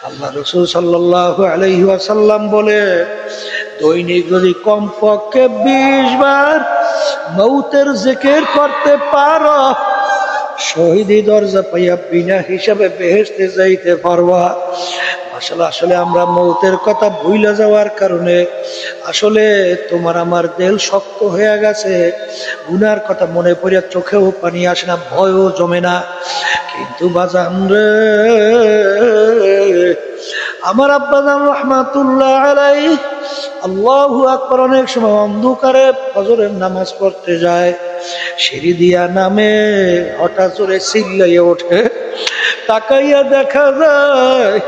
আল্লাহ রাসূল সাল্লাল্লাহু আলাইহি ওয়াসাল্লাম বলে, দৈনিক যদি কমপক্ষে 20 বার মৌতের জিকির করতে পারো, শহীদি দরজা পাইয়া বিনা হিসাবে বেহেশতে যাইতে পারবা। আসলে আমরা মৌতের কথা ভুলে যাওয়ার কারণে আসলে তোমার আমার দিল শক্ত হয়ে গেছে, গুনার কথা মনে পড়িয়া চোখেও পানি আসে না, ভয়ও জমে না। কিন্তু বাজান রে, আমার আব্বাজান রাহমাতুল্লাহ আলাইহি আল্লাহু আকবার অনেক সময় অন্ধকারে ফজরের নামাজ পড়তে যায়, সিঁড়ি দিয়া নামে, হঠাৎ জোরে চিল্লাইয়া ওঠে, তাকাইয়া দেখা যায়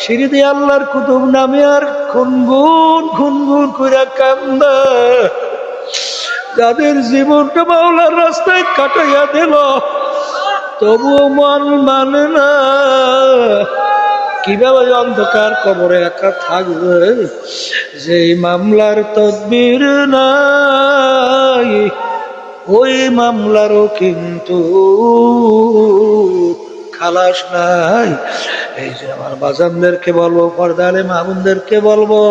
সিঁড়ি দিয়ে আল্লাহর কুতুব নামে আর খুনগুন খুনগুন কইরা কান্দা। যাদের জীবনটা মাওলার রাস্তায় কাটাইয়া দিল, তবুও মন মানে না। কিভাবে অন্ধকার কবরে একা থাকবে, যে মামলার তদবির নাই, ওই মামলারও কিন্তু খালাস নাই। এই যে আমার বাজানদেরকে বলবো, পর্দা আলে মামুনদেরকে বলবো,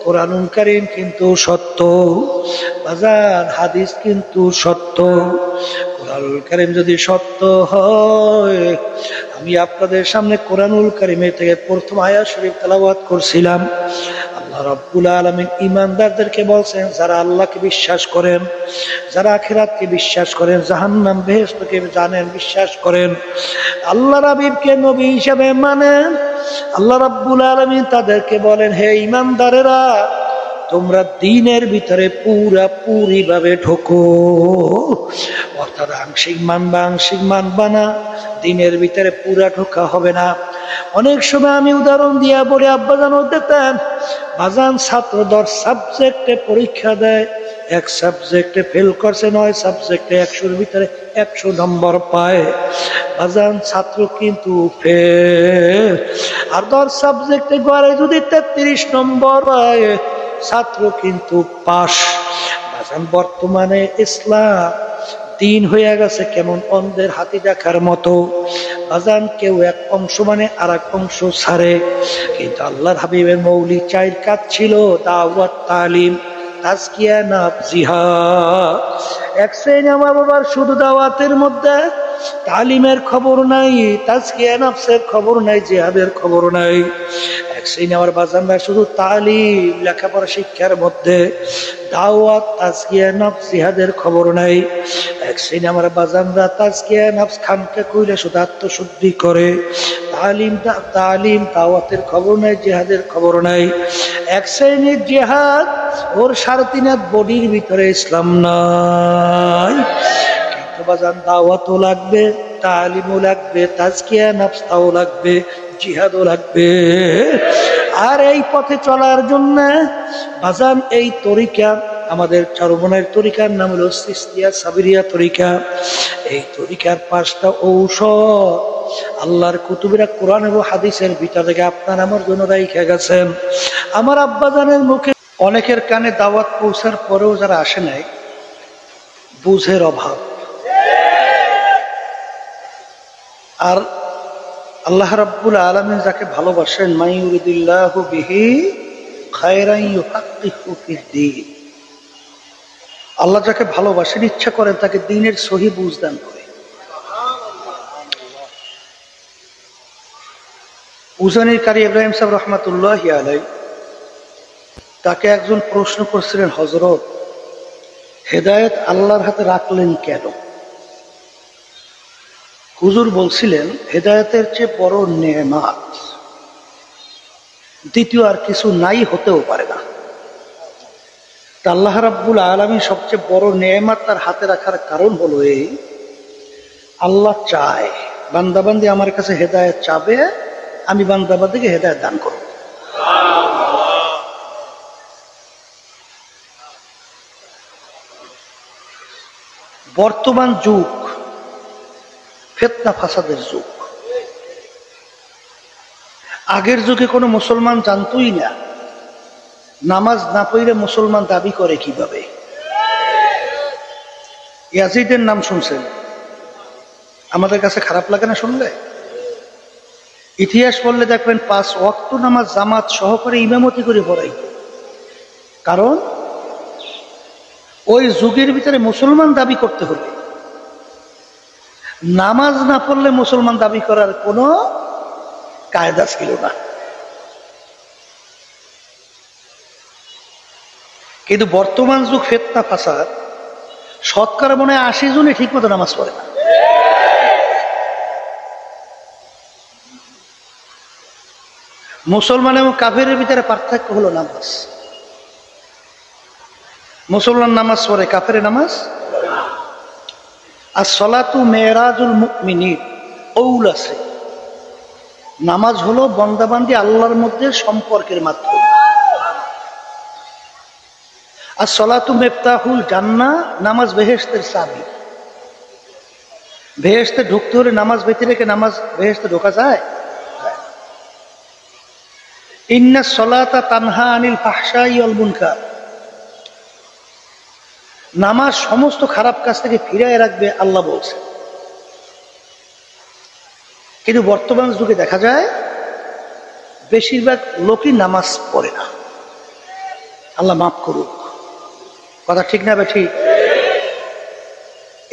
কোরআনুল কারীম কিন্তু সত্য বাজান, হাদিস কিন্তু সত্য। কোরআনুল কারীম যদি সত্য হয়, আমি আপনাদের সামনে কোরআনুল কারীমের থেকে প্রথম আয়াত শরীফ তেলাওয়াত করছিলাম। আল্লাহ রাব্বুল আলামিন ঈমানদারদেরকে বলছেন, যারা আল্লাহকে বিশ্বাস করেন, যারা আখিরাতকে বিশ্বাস করেন, জাহান্নাম বেহেশতকে জানেন, বিশ্বাস করেন, আল্লাহর হাবিবকে নবী হিসেবে মানেন, আল্লাহ রাব্বুল আলামিন তাদেরকে বলেন, হে ঈমানদারেরা, তোমরা দ্বীনের ভিতরে পুরাপুরি ভাবে ঢোকো। অর্থাৎ আংশিক মানবা, আংশিক মানবা না, দ্বীনের ভিতরে পুরা ঢোকা হবে না। অনেক সময় আমি উদাহরণ দিয়া বলে আব্বাজানও দিতেন, বাজান ছাত্র 10 সাবজেক্টে পরীক্ষা দেয়, এক সাবজেক্টে ফেল করছে, 9 সাবজেক্টে 100-র ভিতরে 100 নম্বর পায়। বাজান ছাত্র কিন্তু ফেল। আর 10 সাবজেক্টে গড়ে যদি 33 নম্বর পায়, ছাত্র কিন্তু পাস। বাজান বর্তমানে ইসলাম দিন হয়ে গেছে কেমন অন্ধের হাতি দেখার মতো। বাজান কেউ এক অংশ মানে আর এক অংশ ছাড়ে। কিন্তু আল্লাহর হাবিবের মৌলিক 4 কাজ ছিল, দাওয়াত, তালিম, তাজকিয়া, নফস, জিহাদ। এক শ্রেণী আমার বাবার শুধু দাওয়াতের মধ্যে, তালিমের খবর নাই, তাজকিয়া নফসের খবর নাই, জিহাদের খবর নাই। এক শ্রেণী আমার বাজানরা শুধু তালিম, লেখাপড়া শিক্ষার মধ্যে, দাওয়াত, তাজকিয়া নফস, জিহাদের খবর নাই। এক শ্রেণী আমার বাজানরা তাজকিয়া নফস খানকে কইলে শুধু আত্মশুদ্ধি করে, তালিম দাওয়াতের খবর নাই, জিহাদের খবর নাই। এক শ্রেণীর জিহাদ, ওর 3.5 হাত বডির ভিতরে ইসলাম নাই। কিন্তু বাজান দাওয়াতও লাগবে, তালিমও লাগবে, তাজকিয়া নফসও লাগবে, জিহাদও লাগবে। আর এই পথে চলার জন্য বাজান এই তরিকা, আমাদের চরমনের তরিকার নাম হলো চিশতিয়া সাবিরিয়া তরিকা। এই তরিকার 5টা ঔষধ আল্লাহর কুতুবেরা কোরআন এবং হাদিসের ভিতর থেকে আপনার আমার জন্য রাইখা গেছেন। আমার আব্বাজানের মুখে অনেকের কানে দাওয়াত পৌঁছার পরেও যারা আসে নাই, বুঝের অভাব। আর আল্লাহ রাব্বুল আলামিন যাকে ভালোবাসেন, মান ইউরিদুল্লাহু বিহি খায়রান ইউফাক্কিহু ফিদ্দীন, আল্লাহ যাকে ভালোবাসেন, ইচ্ছা করেন, তাকে দ্বীনের সহি বুঝ দান করে। উজানির কারি ইব্রাহিম সাহেব রহমাতুল্লাহি আলাইহি, তাকে একজন প্রশ্ন করছিলেন, হযরত, হেদায়েত আল্লাহর হাতে রাখলেন কেন? হুজুর বলছিলেন, হেদায়েতের চেয়ে বড় নেয়ামত দ্বিতীয় আর কিছু নাই, হতেও পারে না। আল্লাহ রাব্বুল আলামিন সবচেয়ে বড় নেয়ামত তার হাতে রাখার কারণ হলো এই, আল্লাহ চায় বান্দাবান্দি আমার কাছে হেদায়েত চাবে, আমি বান্দাবান্দিকে হেদায়েত দান করব। বর্তমান যুগ ফিতনা ফাসাদের যুগ। আগের যুগে কোনো মুসলমান জানতই না নামাজ না পড়লে মুসলমান দাবি করে কিভাবে। ইয়াজিদের নাম শুনছেন? আমাদের কাছে খারাপ লাগে না শুনলে? ইতিহাস পড়লে দেখবেন 5 ওয়াক্ত নামাজ জামাত সহকারে ইমামতি করে পড়াই। কারণ ওই যুগের ভিতরে মুসলমান দাবি করতে হলে নামাজ না পড়লে মুসলমান দাবি করার কোনো কায়দা ছিল না। কিন্তু বর্তমান যুগ ফিতনা ফাসাদ, শতকরা মনে হয় 80 জনই ঠিক মতো নামাজ পড়ে না। মুসলমান এবং কাফেরের ভিতরে পার্থক্য হলো নামাজ। মুসলমান নামাজ পড়ে, কাফের নামাজ। আর সলাতু মেরাজুল মুমিনিন কৌল আছে, নামাজ হলো বান্দাবান্দি আল্লাহর মধ্যে সম্পর্কের মাধ্যম। আর সলাতু মিফতাহুল জান্নাহ, নামাজ বেহেশতের চাবি। বেহেশতে ঢুকতে হলে নামাজ বেঁধে রেখে নামাজ বেহেশতে ঢোকা যায়? ইন্না সলাতা তানহা আনিল ফাহশাই ওয়াল মুনকার, নামাজ সমস্ত খারাপ কাজ থেকে ফিরিয়ে রাখবে আল্লাহ বলছে। কিন্তু বর্তমান যুগে দেখা যায় বেশিরভাগ লোকই নামাজ পড়ে না। আল্লাহ মাফ করুক, কথা ঠিক না ঠিক?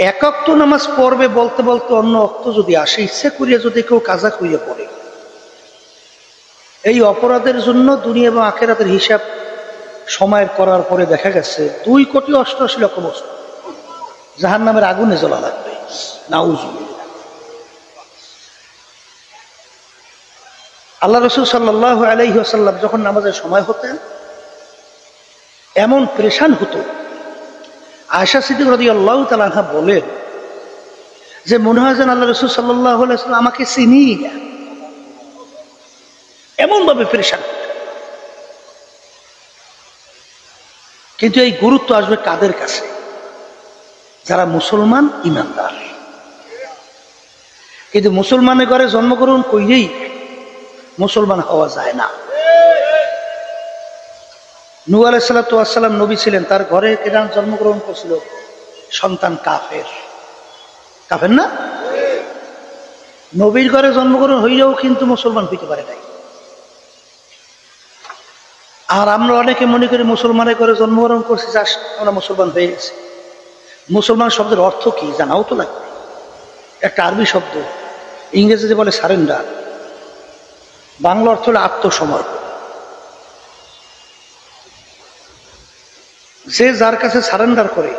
এক ওয়াক্ত নামাজ পড়বে বলতে বলতে অন্য ওয়াক্ত যদি আসে, ইচ্ছে করিয়া যদি কেউ কাজা করিয়া পড়ে, এই অপরাধের জন্য দুনিয়া এবং আখিরাতের হিসাব সময়ের করার পরে দেখা গেছে 2,88,00,000 বছর জাহান্নামের আগুনে জ্বলা লাগবে। নাউজুবিল্লাহ। আল্লাহ রাসূল সাল্লাল্লাহু আলাইহি ওয়াসাল্লাম যখন নামাজের সময় হতেন এমন পরেশান হতো, আয়েশা সিদ্দিকা রাদিয়াল্লাহু তাআলা আনহা বলেন যে মনে হয় যেন আল্লাহ রাসূল সাল্লাল্লাহু আলাইহি ওয়াসাল্লাম আমাকে চিনিই না, এমন ভাবে পরেশান। কিন্তু এই গুরুত্ব আসবে কাদের কাছে? যারা মুসলমান ইমানদার। কিন্তু মুসলমানের ঘরে জন্মগ্রহণ করেই মুসলমান হওয়া যায় না। নূহ আলাইহিস সালাতু ওয়াস সালাম নবী ছিলেন, তার ঘরে কেরাম জন্মগ্রহণ করছিল সন্তান কাফের। কাফের না? নবীর ঘরে জন্মগ্রহণ হইলেও কিন্তু মুসলমান হইতে পারে নাই। আর আমরা অনেকে মনে করি মুসলমানের ঘরে জন্মগ্রহণ করছি, আমরা মুসলমান হয়ে গেছি। মুসলমান শব্দের অর্থ কি জানাও তো লাগবে। একটা আরবি শব্দ, ইংরেজিতে বলে সারেন্ডার, বাংলা অর্থ হলো আত্মসমর্পণ। যে যার কাছে সারেন্ডার করে,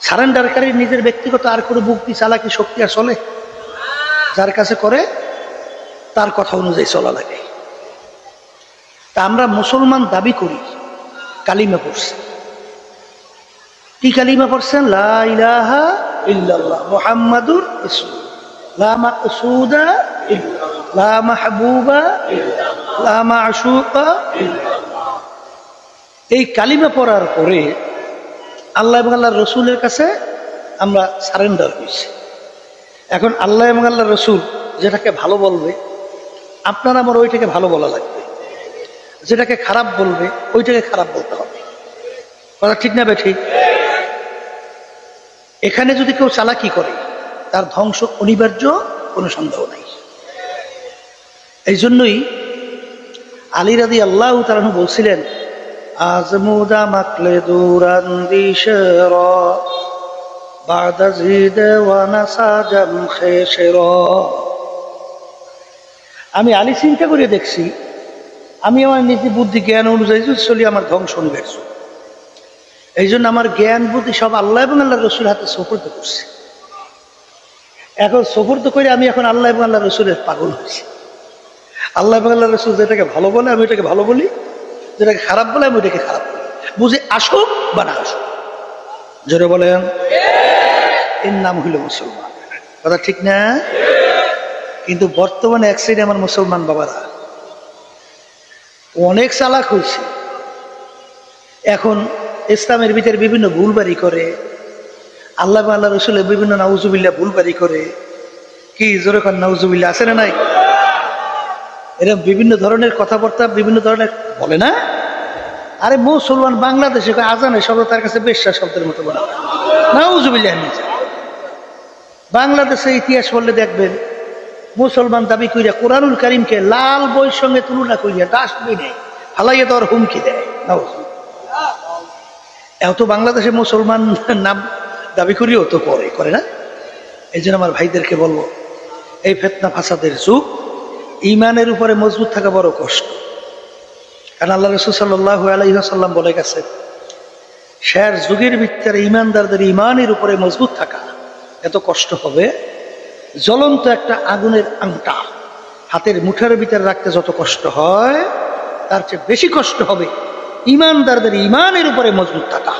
সারেন্ডারকারী নিজের ব্যক্তিগত আর কোনো বুদ্ধি চালাকি শক্তি আর চলে? যার কাছে করে তার কথা অনুযায়ী চলা লাগে। তা আমরা মুসলমান দাবি করি, কালিমা পড়ছি। কি কালিমা পড়ছেন? লা ইলাহা ইল্লাল্লাহ মুহাম্মাদুর রাসূলুল্লাহ, লা মাকসুদা ইল্লাল্লাহ, লা মাহবুবা ইল্লাল্লাহ, লা মাশুকা ইল্লাল্লাহ। এই কালিমা পড়ার পরে আল্লাহ এবং আল্লাহর রসুলের কাছে আমরা সারেন্ডার হয়েছি। এখন আল্লাহ এবং আল্লাহর রসুল যেটাকে ভালো বলবে, আপনার আমার ওইটাকে ভালো বলা লাগবে। যেটাকে খারাপ বলবে ওইটাকে খারাপ বলতে হবে। কথা ঠিক না ঠিক? এখানে যদি কেউ চালাকি করে তার ধ্বংস অনিবার্য, কোনো সন্দেহ নাই। এই জন্যই আলী রাদিয়াল্লাহু তাআলা আনহু বলছিলেন, আজমুদা মাকলে দুরান্দি শেরা বাদা জিদে ওয়া নাসাজাম খেশেরা। আমি আলী চিন্তা করে দেখছি, আমি আমার নিজে বুদ্ধি জ্ঞান অনুযায়ী চলি, আমার ধ্বংস অনিবার্য। এই জন্য আমার জ্ঞান বুদ্ধি সব আল্লাহ এবং আল্লাহ রসুল হাতে সুপর্দ করছি। এখন সুপর্দ করে আমি এখন আল্লাহ এবং আল্লাহ রসুলের পাগল হয়েছি। আল্লাহ এবং আল্লাহ রসুল যেটাকে ভালো বলে আমি ওইটাকে ভালো বলি, যেটাকে খারাপ বলে আমি ওইটাকে খারাপ বলি, বুঝে আসুক বা না আসুক। জোরে বলেন, এর নাম হইল মুসলমান। কথা ঠিক না? কিন্তু বর্তমানে এক সাইডে আমার মুসলমান বাবারা অনেক চালাক হয়েছে। এখন ইসলামের ভিতরে বিভিন্ন ভুলবাড়ি করে, আল্লাহ আল্লাহ রসুলের বিভিন্ন নাউজুবিল্লাহ ভুলবাড়ি করে। কি জোরে কর নাউজুবিল্লাহ, আছে না নাই? এরকম বিভিন্ন ধরনের কথাবার্তা বিভিন্ন ধরনের বলে না। আরে মুসলমান বাংলাদেশে আজানের শব্দ তার কাছে বেশ্যা শব্দের মতো বলা, নাউজুবিল্লাহ। বাংলাদেশে ইতিহাস বললে দেখবেন মুসলমান দাবি করিয়া কোরআনুল কারীমকে লাল বইয়ের সঙ্গে তুলনা করিয়া ডাস্টবিনে ফালাইয়া দেওয়ার হুমকি দেয়। এত বাংলাদেশে মুসলমান নাম দাবি করিও তো করে না। এই জন্য আমার ভাইদেরকে বলবো, এই ফিতনা ফাসাদের যুগ, ইমানের উপরে মজবুত থাকা বড় কষ্ট। কারণ আল্লাহ রাসূল সাল্লাল্লাহু আলাইহি ওয়াসাল্লাম বলে গেছেন, শের যুগের ভিতরে ইমানদারদের ইমানের উপরে মজবুত থাকা এত কষ্ট হবে, জ্বলন্ত একটা আগুনের আংটা হাতের মুঠের ভিতরে রাখতে যত কষ্ট হয়, তার চেয়ে বেশি কষ্ট হবে ইমানদারদের ইমানের উপরে মজবুত থাকা।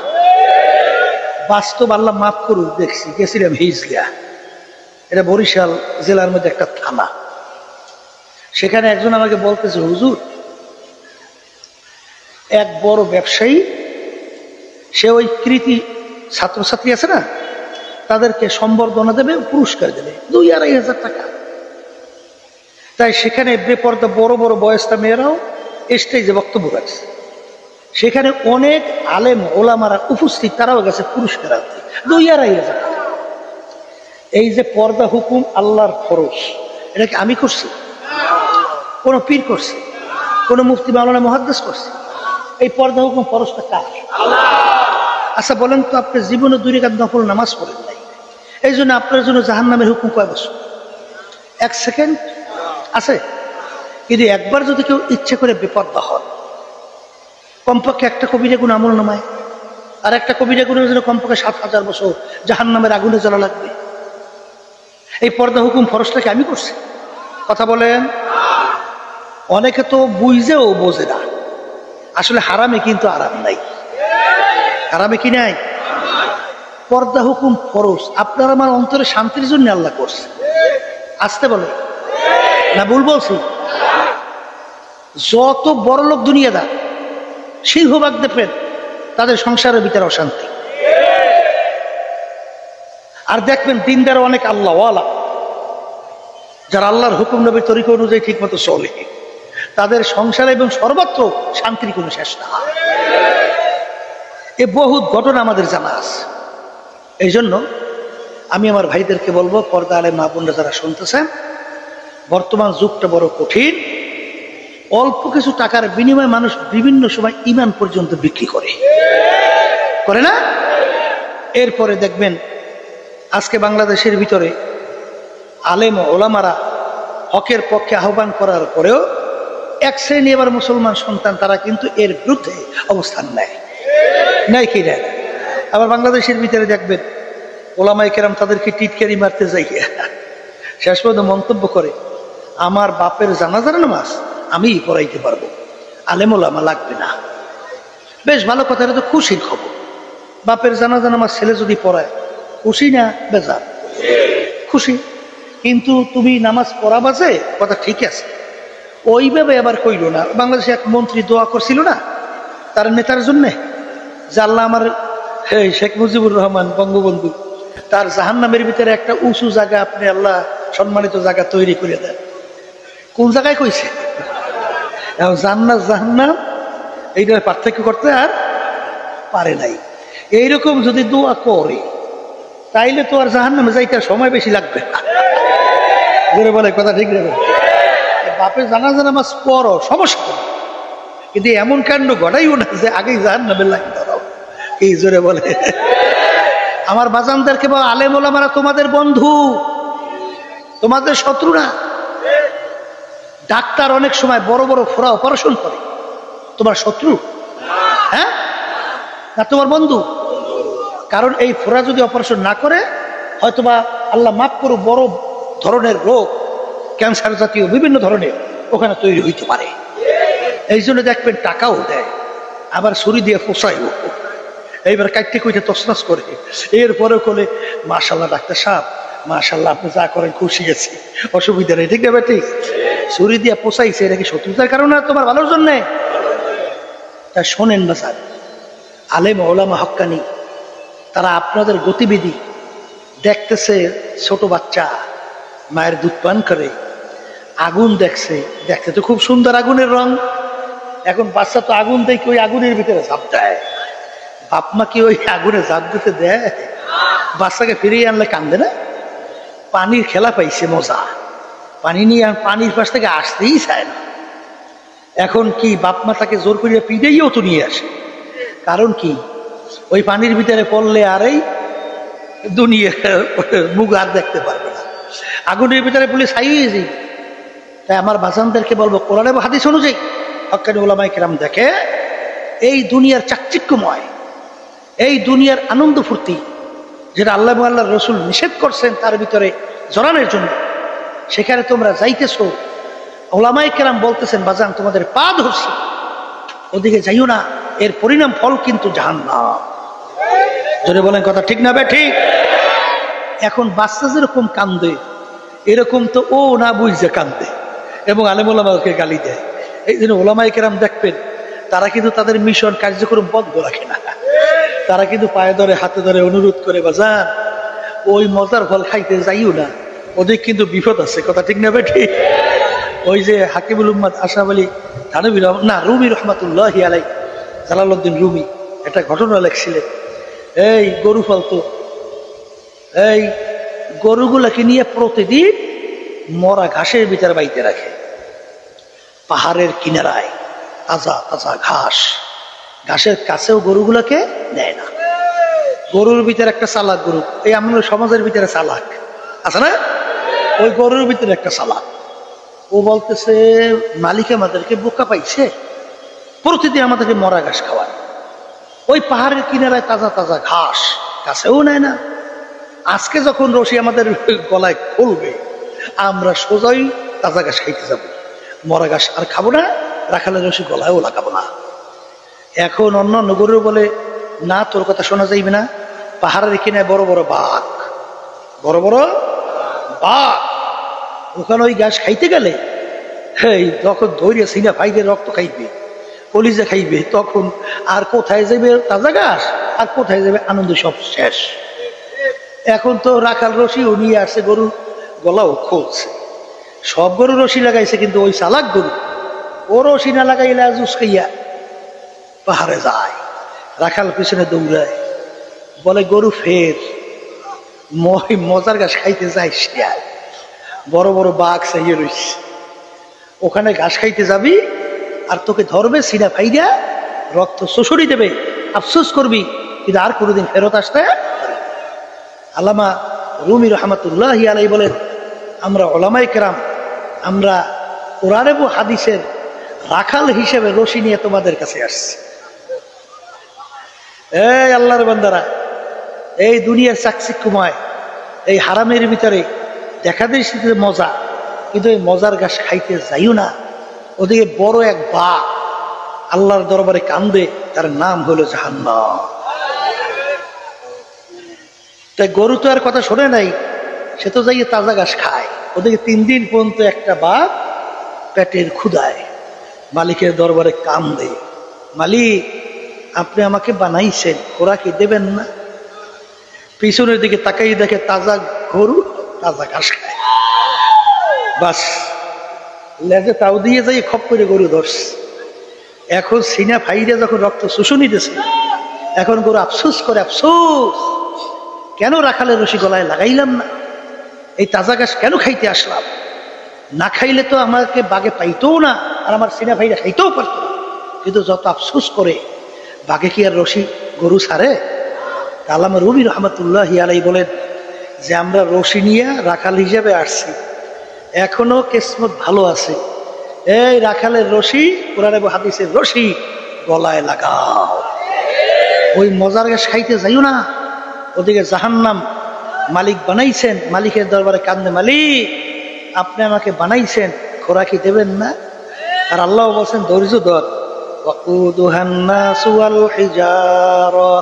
বাস্তব আল্লাহ মাফ করুক, দেখছি, গেছিলাম হিজলিয়া, এটা বরিশাল জেলার মধ্যে একটা থানা। সেখানে একজন আমাকে বলতেছে, হুজুর, এক বড় ব্যবসায়ী, সে ওই কৃতি ছাত্রছাত্রী আছে না, তাদেরকে সম্বর্ধনা দেবে, পুরস্কার দেবে 2-2.5 টাকা। তাই সেখানে বেপর্দা বড় বড় বয়স্তা মেয়েরাও স্টেজে বক্তব্য রাখছে। সেখানে অনেক আলেম ওলামারা উপস্থিত, তারাও গেছে পুরস্কার আনতে 2-2.5 টাকা। এই যে পর্দা হুকুম আল্লাহর ফরজ, এটা কি আমি করছি? কোন পীর করছে? কোন মুফতি মাওলানা মুহাদ্দিস করছে? এই পর্দা হুকুম ফরজটা কার? আচ্ছা বলেন তো, আপনি জীবনে 2 রাকাত নফল নামাজ পড়েন নাই, এই জন্য আপনার জন্য জাহান্নামের হুকুম কয় বছর? 1 সেকেন্ড আছে? কিন্তু একবার যদি কেউ ইচ্ছে করে বেপর্দা হন, কমপক্ষে একটা কবিরা গুনাহ আমল নামায়, আর একটা কবিরা গুনাহের জন্য কমপক্ষে 7000 বছর জাহান্নামের আগুনে জ্বলা লাগবে। এই পর্দা হুকুম ফরজটাকে আমি করছি? কথা বলেন। অনেকে তো বুঝেও বোঝে না, আসলে হারামে কিন্তু আরাম নাই। হারামে কি নাই? পর্দা হুকুম ফরজ আপনার আমার অন্তরে শান্তির জন্য আল্লাহ করছে। আসতে বলে না, ভুল বলছি? যত বড় লোক দুনিয়াদার, সিংহভাগ দেখবেন তাদের সংসারের ভিতরে অশান্তি। আর দেখবেন দিনদার অনেক আল্লাহওয়ালা, যারা আল্লাহর হুকুম নবীর তরিকা অনুযায়ী ঠিক মতো চলে, তাদের সংসারে এবং সর্বত্র শান্তির কোনো শেষ না। এ বহুত ঘটনা আমাদের জানা আছে। এই জন্য আমি আমার ভাইদেরকে বলবো, পর্দা আলেম মা বোনরা যারা শুনতেছেন, বর্তমান যুগটা বড় কঠিন। অল্প কিছু টাকার বিনিময়ে মানুষ বিভিন্ন সময় ইমান পর্যন্ত বিক্রি করে না? এরপরে দেখবেন আজকে বাংলাদেশের ভিতরে আলেম ওলামারা হকের পক্ষে আহ্বান করার পরেও এক শ্রেণী এবার মুসলমান সন্তান, তারা কিন্তু এর বিরুদ্ধে অবস্থান নেয় কি নেয়। আবার বাংলাদেশের ভিতরে দেখবেন ওলামায়ে কেরাম তাদেরকে টিটকারি মারতে যাইয়া শেষ পর্যন্ত মন্তব্য করে, আমার বাপের জানাজার নামাজ আমি পড়াইতে পারবো, আলেম ওলামা লাগবে না। বেশ ভালো কথা, এটা তো খুশির খবর। বাপের জানাজা নামাজ ছেলে যদি পড়ায়, খুশি না বেজার? খুশি। কিন্তু তুমি নামাজ পড়াবা যে, কথা ঠিক আছে, ওইভাবে আবার কইল না। বাংলাদেশে এক মন্ত্রী দোয়া করছিল না তার নেতার জন্যে, যে আল্লাহ আমার শেখ মুজিবুর রহমান বঙ্গবন্ধু, তার জাহান্নামের ভিতরে একটা উঁচু জায়গা আপনি আল্লাহ সম্মানিত জায়গা তৈরি করে দেন। কোন জায়গায় কইছে? জান্নাত জাহান্নাম এইটা পার্থক্য করতে আর পারে নাই। এইরকম যদি দোয়া করে, তাইলে তো আর জাহান্নামে যাইতে সময় বেশি লাগবে না। বলে কথা ঠিক নেবে, বাপের জানাজা নামাজ পড়ো, সমস্যা, কিন্তু এমন কাণ্ড ঘটাইও না যে আগেই জাহান্নামে লাগতে দাও। এই জোরে বলে। আমার বাজানদেরকে বল, আলেম ওলামারা তোমাদের বন্ধু, তোমাদের শত্রু না। ডাক্তার অনেক সময় বড় বড় ফোড়া অপারেশন করে, তোমার শত্রু? হ্যাঁ না, তোমার বন্ধু। কারণ এই ফোড়া যদি অপারেশন না করে, হয়তোবা আল্লাহ মাফ করুক, বড় ধরনের রোগ, ক্যান্সার জাতীয় বিভিন্ন ধরনের ওখানে তৈরি হইতে পারে। এই জন্য দেখবেন টাকাও দেয়, আবার ছুরি দিয়ে পোষাইও, এইবার কাটতে কইতে তসনাস করে। এরপরে বলে, মাশাল্লাহ ডাক্তার সাহেব, মাশাল্লাহ আপনি যা করেন খুশি গেছি, অসুবিধা নেই। ঠিক না বেটি? ছুরি দিয়ে পোষাইছে, এটা কি শত্রুতার কারণে তোমার ভালোর জন্যে? তা শোনেন না স্যার, আলেম ওলামা হক্কানি তারা আপনাদের গতিবিধি দেখতেছে। ছোট বাচ্চা মায়ের দুধ পান করে, আগুন দেখছে, দেখতে তো খুব সুন্দর আগুনের রং। এখন বাচ্চা তো আগুন দেখে ওই আগুনের ভিতরে ঝাঁপ দেয়। বাপ মা কি ওই আগুনে ঝাঁপ দিতে দেয়? বাচ্চাকে ফিরিয়ে আনলে কান্দে না? পানির খেলা পাইছে, মজা। পানি নিয়ে পানির পাশ থেকে আসতেই চায় না। এখন কি বাপ মা তাকে জোর করিয়া পিড়েইও তো নিয়ে আসে। কারণ কি, ওই পানির ভিতরে পড়লে আর এই দুনিয়া মুখ আর দেখতে পারবে না, আগুনের ভিতরে পুলিশ ছাইয়ে যাই। তাই আমার বাজানদেরকে বলবো, কোরআন এবং হাদিস অনুযায়ী হক্কানি ওলামায়ে কেরাম দেখে এই দুনিয়ার চাকচিক্যময়, এই দুনিয়ার আনন্দ ফুর্তি যেটা আল্লাহ এবং আল্লাহর রসুল নিষেধ করছেন তার ভিতরে জড়ানোর জন্য, সেখানে তোমরা যাইতেছো। ওলামায়ে কেরাম বলতেছেন, বাজান তোমাদের পা ধরছি, ওদিকে যাইও না, এর পরিণাম ফল কিন্তু জাহান্নাম। যদি বলেন কথা ঠিক না বে ঠিক? এখন বাচ্চা যেরকম কান্দে, এরকম তো ও না বুঝছে কান্দে এবং আলেম ওলামাকে গালি দেয়। এই জন্য ওলামায়ে কেরাম দেখবেন তারা কিন্তু তাদের মিশন কার্যক্রম বন্ধ রাখে না। তারা কিন্তু পায়ে ধরে হাতে ধরে অনুরোধ করে, বাজান ওই মজার ফল খাইতে যাইও না, ওদের কিন্তু বিপদ আছে। কথা ঠিক না বে ঠিক? ওই যে হাকিমুল উম্মাদ আশরাফ আলী থানভী না রুমি রহমাতুল্লাহি আলাইহি, জালালউদ্দিন রুমি একটা ঘটনা লেখছিলেন। এই গরু ফালতো, এই গরুগুলাকে নিয়ে প্রতিদিন মরা ঘাসের ভিতরে বাইতে রাখে, পাহাড়ের কিনারায় তাজা তাজা ঘাস, ঘাসের কাছেও গরুগুলাকে দেয় না। গরুর ভিতরে একটা চালাক গরু, এই আমাদের সমাজের ভিতরে চালাক আছে না, ওই গরুর ভিতরে একটা চালাক। ও বলতেছে, মালিক আমাদেরকে বোকা পাইছে, প্রতিদিন আমাদেরকে মরা ঘাস খাওয়ায়, ওই পাহাড়ের কিনারায় তাজা তাজা ঘাস, কাছেও নেয় না। আজকে যখন রশি আমাদের গলায় খুলবে, আমরা সোজাই তাজা ঘাস খাইতে যাব, মরা ঘাস আর খাবো না, রাখালের রশি গলায়ও লাগাবো না। এখন অন্য নগরেও বলে, না তোর কথা শোনা যাইবে না, পাহাড়ের কিনায় বড় বড় বাঘ, বড় বড় বাঘ, ওখানে ওই ঘাস খাইতে গেলে এই যখন ধৈর্য সিনা ভাইদের রক্ত খাইবে, কলিজা খাইবে, তখন আর কোথায় যাবে তাজা ঘাস, আর কোথায় যাবে আনন্দ, সব শেষ। এখন তো রাখাল রশিও নিয়ে আসছে, গরু গলাও খুলছে, সব গরু রশি লাগাইছে, কিন্তু ওই চালাক গরু ও রশি না লাগাইলে উস্কাইয়া পাহাড়ে যায়। রাখাল পিছনে দৌড়ায়, বলে গরু ফের মজার ঘাস খাইতে যাইস, বড় বড় বাঘ চাইয়ে রয়েছে, ওখানে ঘাস খাইতে যাবি আর তোকে ধরবে, সিনা ফাইরা রক্ত শোষণি দেবে, আফসোস করবি, কিন্তু আর কোনোদিন ফেরত আসতে। আল্লামা রুমি রহমাতুল্লাহি আলাইহি বলেন, আমরা ওলামায়ে কেরাম, আমরা কোরআন এবং হাদিসের রাখাল হিসেবে রশি নিয়ে তোমাদের কাছে আসছি। এই আল্লাহর বান্দারা, এই দুনিয়ার চাকচিক্যময় এই হারামের ভিতরে দেখা দিয়েছি মজা, কিন্তু এই মজার ঘাস খাইতে যাইও না। ওদিকে বড় এক বাঘ আল্লাহর দরবারে কান্দে, তার নাম হলো জাহান্নাম। তাই গরু তো আর কথা শোনে নাই, সে তো যাইয়ে তাজা ঘাস খায়। ওদিকে 3 দিন পর্যন্ত একটা বাঘ পেটের ক্ষুধায় মালিকের দরবারে কান্দে, মালিক আপনি আমাকে বানাইছেন, ওরা কি দেবেন না? পিছনের দিকে তাকাই দেখে তাজা গরু তাজা ঘাস খায়, বাস লেজে তাও দিয়ে যাই খপ করে গরু ধরছে। এখন সিনা ফাইরে যখন রক্ত শুশুনি দিতেছে, এখন গরু আফসোস করে, আফসোস কেন রাখালের রশি গলায় লাগাইলাম না, এই তাজা ঘাস কেন খাইতে আসলাম, না খাইলে তো আমাকে বাঘে পাইতেও না, আর আমার সিনা ভাইরা খাইতেও পারত না। কিন্তু যত আফসোস করে, বাঘে কি আর রশি গরু ছাড়ে? আল্লামা রুমি রহমাতুল্লাহি আলাইহি বলেন যে আমরা রশি নিয়ে রাখাল হিসেবে আসছি, এখনো কিসমত ভালো আছে, এই রাখালের রশি, কোরআন এবং হাদিসের রশি গলায় লাগাও, ওই মজার ঘাস খাইতে যাইও না। ওদিকে জাহান্নাম মালিক বানাইছেন, মালিকের দরবারে কান্দে, মালিক আপনি আমাকে বানাইছেন, খোরাকি দেবেন না? আর আল্লাহ বলছেন ধৈর্য ধর, ওয়াকুদুহান নাসু ওয়াল হিজারা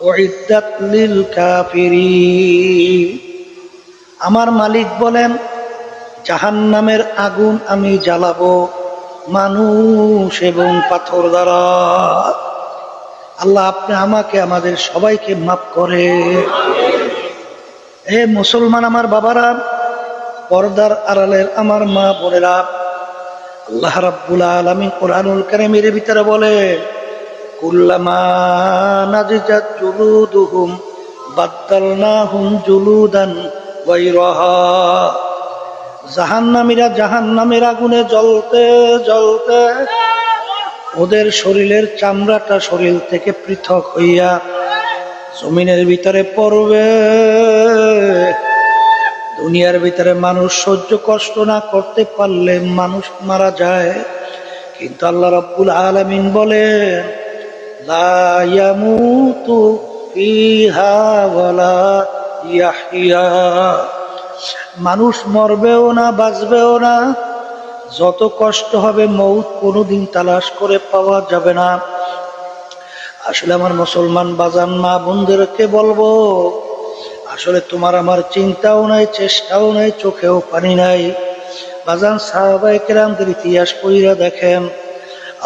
উইদ্দাত লিল কাফিরিন। আমার মালিক বলেন জাহান্নামের আগুন আমি জ্বালাবো মানুষ এবং পাথর দ্বারা। আল্লাহ আপনি আমাকে আমাদের সবাইকে মাফ করে। হে মুসলমান আমার বাবারা, পর্দার আড়ালের আমার মা বোনেরা, আল্লাহ রাব্বুল আলামিন কোরআনুল কারীমের ভিতরে বলে, কুল্লামা নাজিজাত জুলুদুহুম বাদদালনাহুম জুলুদান গায়রাহা। জাহান্নামীরা জাহান্নামের আগুনে জ্বলতে জ্বলতে ওদের শরীরের চামড়াটা শরীর থেকে পৃথক হইয়া জমিনের ভিতরে পড়বে। দুনিয়ার ভিতরে মানুষ সহ্য কষ্ট না করতে পারলে মানুষ মারা যায়, কিন্তু আল্লাহ রাব্বুল আলামিন বলেন লা ইয়ামুতু ফিহা ওয়ালা ইয়াহইয়া, মানুষ মরবেও না বাঁচবেও না, যত কষ্ট হবে মৌত কোনোদিন তালাশ করে পাওয়া যাবে না। আসলে আমার মুসলমান বাজান মা বোনদেরকে বলবো, আসলে তোমার আমার চিন্তাও নাই, চেষ্টাও নাই, চোখেও পানি নাই। বাজান সাহাবায়ে কেরামদের ইতিহাস পড়িয়া দেখেন,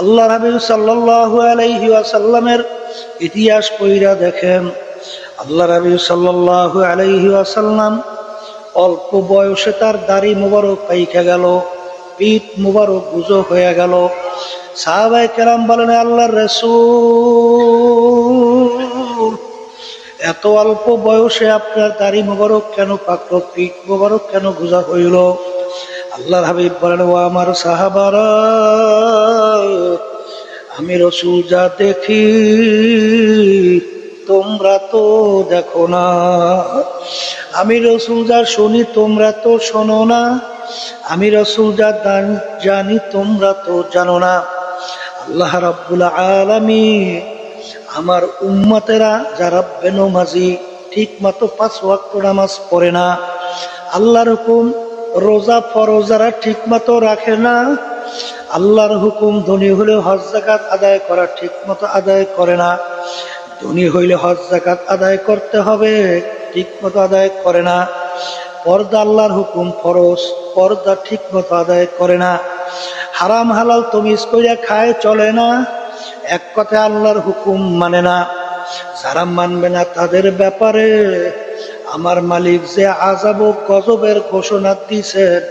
আল্লাহ রাসূল সাল্লাল্লাহু আলাইহি ওয়াসাল্লামের ইতিহাস পড়িয়া দেখেন। আল্লাহ রাসূল সাল্লাল্লাহু আলাইহি ওয়াসাল্লাম অল্প বয়সে তার দাড়ি মুবারক পাইকা গেল, পিঠ মুবারক গুজো হয়ে গেল। সাহাবায়ে কেরাম বলেন, আল্লাহর রাসূল এত অল্প বয়সে আপনার দাড়ি মুবারক কেন পাকলো, পিঠ মুবারক কেন গুজা হইল? আল্লাহর হাবিব বলেন, ও আমার সাহাবারা, আমি রাসূল যা দেখি তোমরা তো দেখো না, আমি রাসূল যা শুনি তোমরা তো শোনো না, আমি রাসূল যা জানি তোমরা তো জানো না। আল্লাহ রাব্বুল আলামিন আমার উম্মতেরা যারা বেনমাজি, ঠিক মতো 5 ওয়াক্ত নামাজ পড়ে না, আল্লাহর হুকুম রোজা ফরজ যারা ঠিক মতো রাখে না, আল্লাহর হুকুম ধনী হলে হজ যাকাত আদায় করা ঠিক মতো আদায় করে না, ধনী হইলে হজ যাকাত আদায় করতে হবে ঠিক মতো আদায় করে না, পর্দা আল্লাহর হুকুম ফরজ, পর্দা ঠিক মতো আদায় করে না, হারাম হালাল তমিজ কইরা খায় চলে না, এক কথায় আল্লাহর হুকুম মানে না। যারা মানবে না তাদের ব্যাপারে আমার মালিক যে আযাব ও গজবের ঘোষণা দিয়েছেন,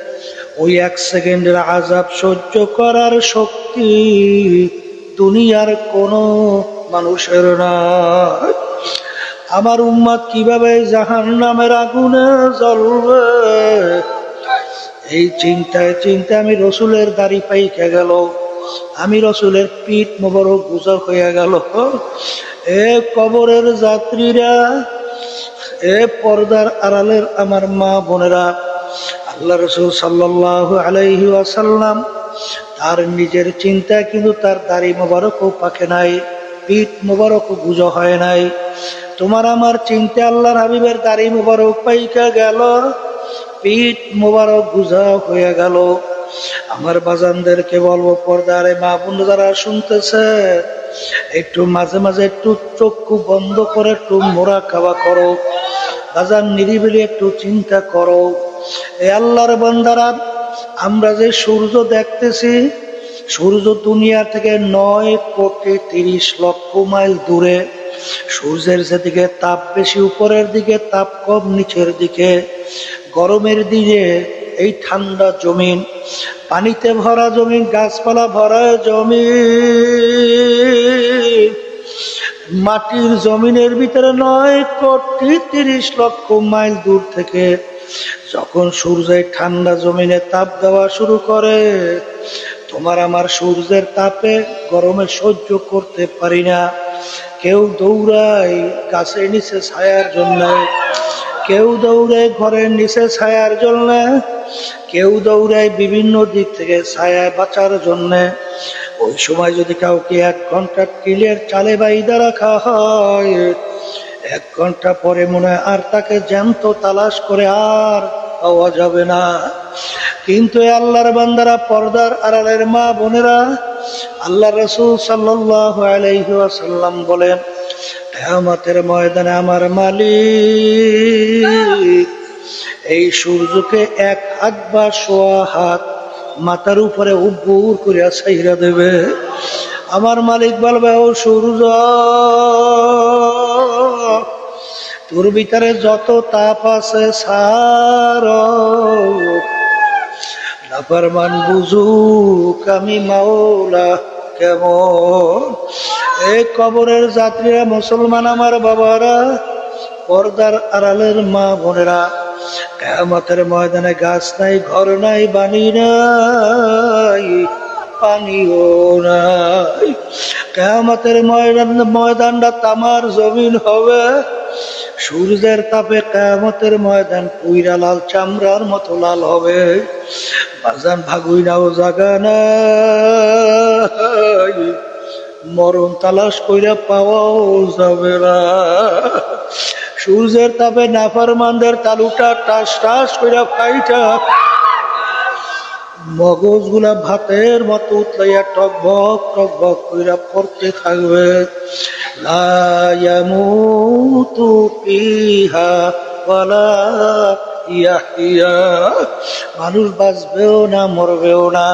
ওই 1 সেকেন্ডের আযাব সহ্য করার শক্তি দুনিয়ার কোনো মানুষের নাই। আমার উম্মত কিভাবে জাহান্নামের আগুনে জ্বলবে, এই চিন্তায় চিন্তায় আমি রাসূলের দাড়ি পাইকা গেল, আমি রাসূলের পিঠ মোবারক গুজা হয়ে গেল। এ কবরের যাত্রীরা, এ পর্দার আড়ালের আমার মা বোনেরা, আল্লাহ রাসূল সাল্লাল্লাহু আলাইহি ওয়াসাল্লাম তার নিজের চিন্তায় কিন্তু তার দাড়ি মোবারকও পাকে নাই, পিঠ মোবারকও গুজো হয় নাই। তোমার আমার চিন্তা আল্লাহর হাবিবের দাড়ি মোবারক পাইকা গেল, পিঠ মোবারক গুজা হয়ে গেল। আমার বাজানদেরকে বলবো, পর্দারে মা বোন যারা শুনতেছে, একটু মাঝে মাঝে একটু চক্ষু বন্ধ করে একটু মুরাকাবা করো, বাজান নিরিবিলি একটু চিন্তা করো। এ আল্লাহর বান্দারা, আমরা যে সূর্য দেখতেছি, সূর্য দুনিয়া থেকে 9,30,00,000 মাইল দূরে। সূর্যের যেদিকে তাপ বেশি উপরের দিকে, তাপ কম নিচের দিকে। গরমের দিনে এই ঠান্ডা জমিন, পানিতে ভরা জমিন, গাছপালা ভরা জমিন, মাটির জমিনের ভিতরে 9,30,00,000 মাইল দূর থেকে যখন সূর্যের ঠান্ডা জমিনে তাপ দেওয়া শুরু করে, তোমার আমার সূর্যের তাপে গরমে সহ্য করতে পারি না। কেউ দৌড়ায় গাছের নিচে ছায়ার জন্য, কেউ দৌড়ায় ঘরের নিচে ছায়ার জন্য, কেউ দৌড়ায় বিভিন্ন দিক থেকে ছায়ায় বাঁচার জন্য। ওই সময় যদি কাউকে 1 ঘন্টা টিলের চালে বাইদা রাখা হয়, 1 ঘন্টা পরে মনে হয় আর তাকে জ্যান্ত তালাশ করে আর পাওয়া যাবে না। কিন্তু আল্লাহর বান্দারা, পর্দার আড়ালের মা বোনেরা, আল্লাহ রাসূল সাল্লাল্লাহু আলাইহি ওয়াসাল্লাম বলেন, কিয়ামতের ময়দানে আমার মালিক এই সূর্যকে 1 হাত বা 1.25 হাত মাথার উপরে উব্বুর করিয়া ছাইরা দেবে। আমার মালিক বলবে, ও সূর্য, তোর ভিতরে যত তাপ আছে সার, নাফরমান বুঝুক আমি মাওলা কেমন। এই কবরের যাত্রীরা, মুসলমান আমার বাবারা, পর্দার আড়ালের মা বোনেরা, কিয়ামতের ময়দানে গাছ নাই, ঘর নাই, বাণী নাই, পানিও নাই। কিয়ামতের ময়দানটা তামার জমিন হবে। সূর্যের তাপে কিয়ামতের ময়দান পুইরা লাল চামড়ার মতো লাল হবে। বাজান ভাগুই নাও জাগা নাই, মরণ তালাশ কইরা পাওয়াও যাবে না। সূর্যের তাপে নাফরমানদের তালুটা টাস টাস কইরা ফাইটা মগজগুলা ভাতের মতো উতলাইয়া টকবক টকবক কইরা পড়তে থাকবে। লা ইয়ামুতু ফিহা ওয়ালা ইয়াহইয়া, মানুষ বাঁচবেও না মরবেও না।